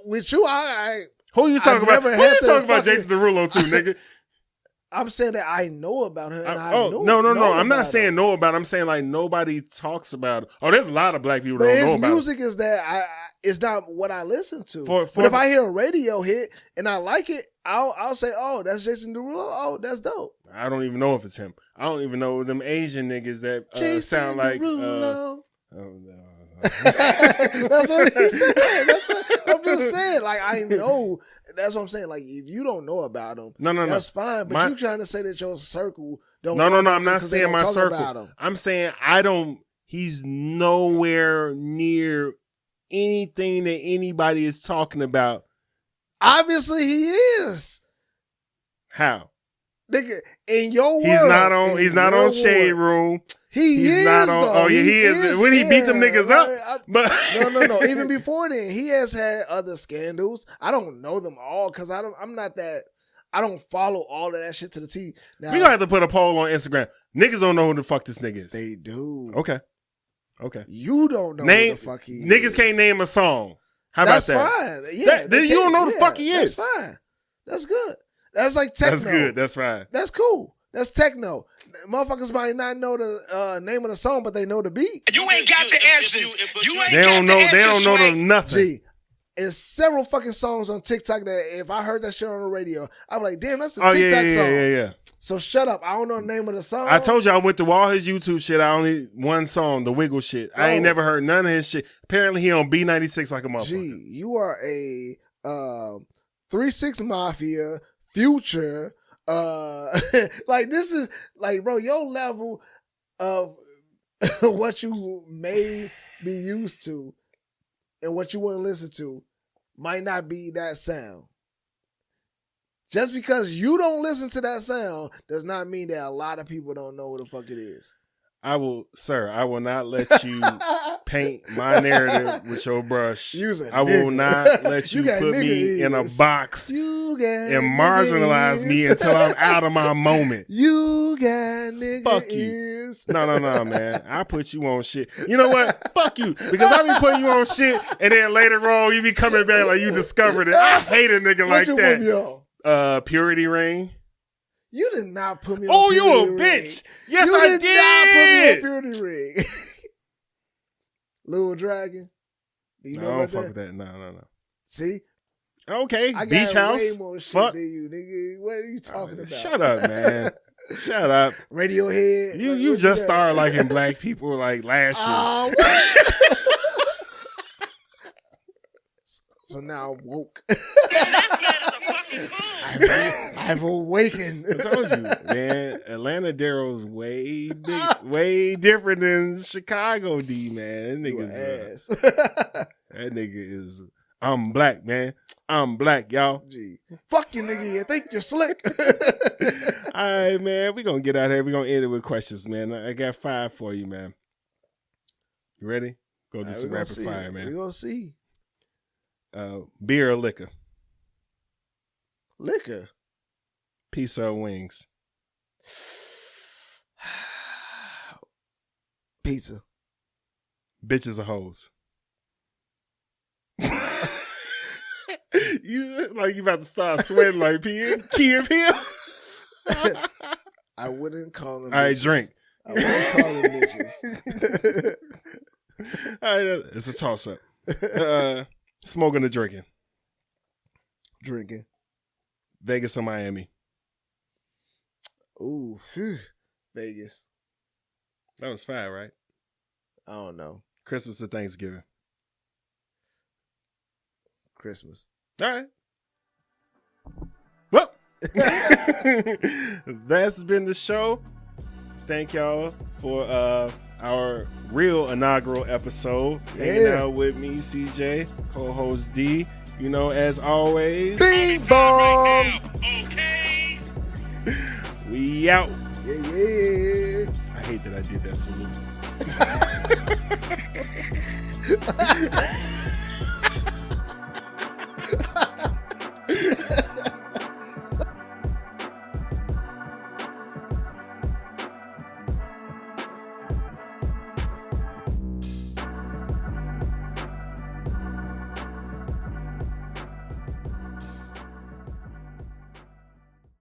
with you, I Who you talking about? Who never had you to talking about fucking- Jason Derulo to, nigga? I'm saying that I know about him. And No. know I'm not about saying him. know about him. I'm saying like nobody talks about him. Oh, there's a lot of black people But that don't his know about him. music is that it's not what I listen to. For- but if I hear a radio hit and I like it, I'll say, oh, that's Jason Derulo. Oh, that's dope. I don't even know if it's him. I don't even know them Asian niggas that Jason sound like. Derulo. Oh, no. That's what he said. I'm just saying. Like, I know. That's what I'm saying. Like, if you don't know about him, No. that's fine. But you trying to say that your circle don't No. know about I'm him not 'cause they saying don't my talk circle. about him. I'm saying he's nowhere near anything that anybody is talking about. Obviously, he is. How? Nigga, in your world. He's not on Shade Room. He He's is, not on. though. Oh yeah, he is. When he beat them niggas up, but No. Even before then, he has had other scandals. I don't know them all because I'm not that. I don't follow all of that shit to the T. Now, we gonna have to put a poll on Instagram. Niggas don't know who the fuck this nigga is. They do. Okay. You don't know Name who the fuck he is. niggas can't name a song. How about That's that? fine. Yeah, You don't know who the fuck he is. That's fine. That's good. That's like techno. That's good. That's fine. That's cool. That's techno. Motherfuckers might not know the name of the song, but they know the beat. You ain't got the answers. You ain't They got don't the know. answers. They don't know Sway. nothing. Gee, there's several fucking songs on TikTok that if I heard that shit on the radio, I'm like, damn, that's a Oh TikTok song. yeah. So shut up. I don't know the name of the song. I told you I went through all his YouTube shit. I only one song, the Wiggle shit. I ain't Oh. never heard none of his shit. Apparently he on B96 like a motherfucker. Gee, you are a 3-6 Mafia, Future. Like this is like, bro, your level of what you may be used to and what you want to listen to might not be that sound. Just because you don't listen to that sound does not mean that a lot of people don't know who the fuck it is. I will not let you paint my narrative with your brush. I will not let you got put nigga me in a ears. box You got and marginalize nigga me ears. until I'm out of my moment. You got nigga Fuck you. ears. No, man. I put you on shit. You know what? Fuck you. Because I be putting you on shit and then later on you be coming back like you discovered it. I hate a nigga like What you put me on? that. Purity Ring. You did not put me on Oh, you a Purity Ring. bitch. Yes, You I did did. not put me on Purity Ring. Lil Dragon. Do you No, know I don't about fuck that? with that. No. See? Okay. I got Beach House. way more shit Fuck. than you, nigga. What are you talking about? Shut up, man. Shut up. Radiohead. You What just got? started liking black people like last year. Oh, what? So now I'm woke. I've awakened. I told you, man. Atlanta Daryl's way different than Chicago D, man. That You nigga's ass. that nigga is. I'm black, man. I'm black, y'all. Gee. Fuck you, nigga. You think you're slick. All right, man. We gonna get out here. We gonna end it with questions, man. I got 5 for you, man. You ready? Go do some rapid fire, man. We're gonna see. Beer or liquor? Liquor. Pizza or wings? Pizza. Bitches are hoes. You like you about to start sweating like Key and Peele. I wouldn't call them. All right, bitches. drink. I wouldn't call them bitches. All right, it's a toss up. Smoking or drinking? Drinking. Vegas or Miami? Ooh, Vegas. That was 5, right? I don't know. Christmas or Thanksgiving? Christmas. All right. Well, that's been the show. Thank y'all for our real inaugural episode. Hanging out with me, CJ, co-host D. You know, as always, Bing bong. Right now, okay? we out. Yeah. I hate that I did that salute.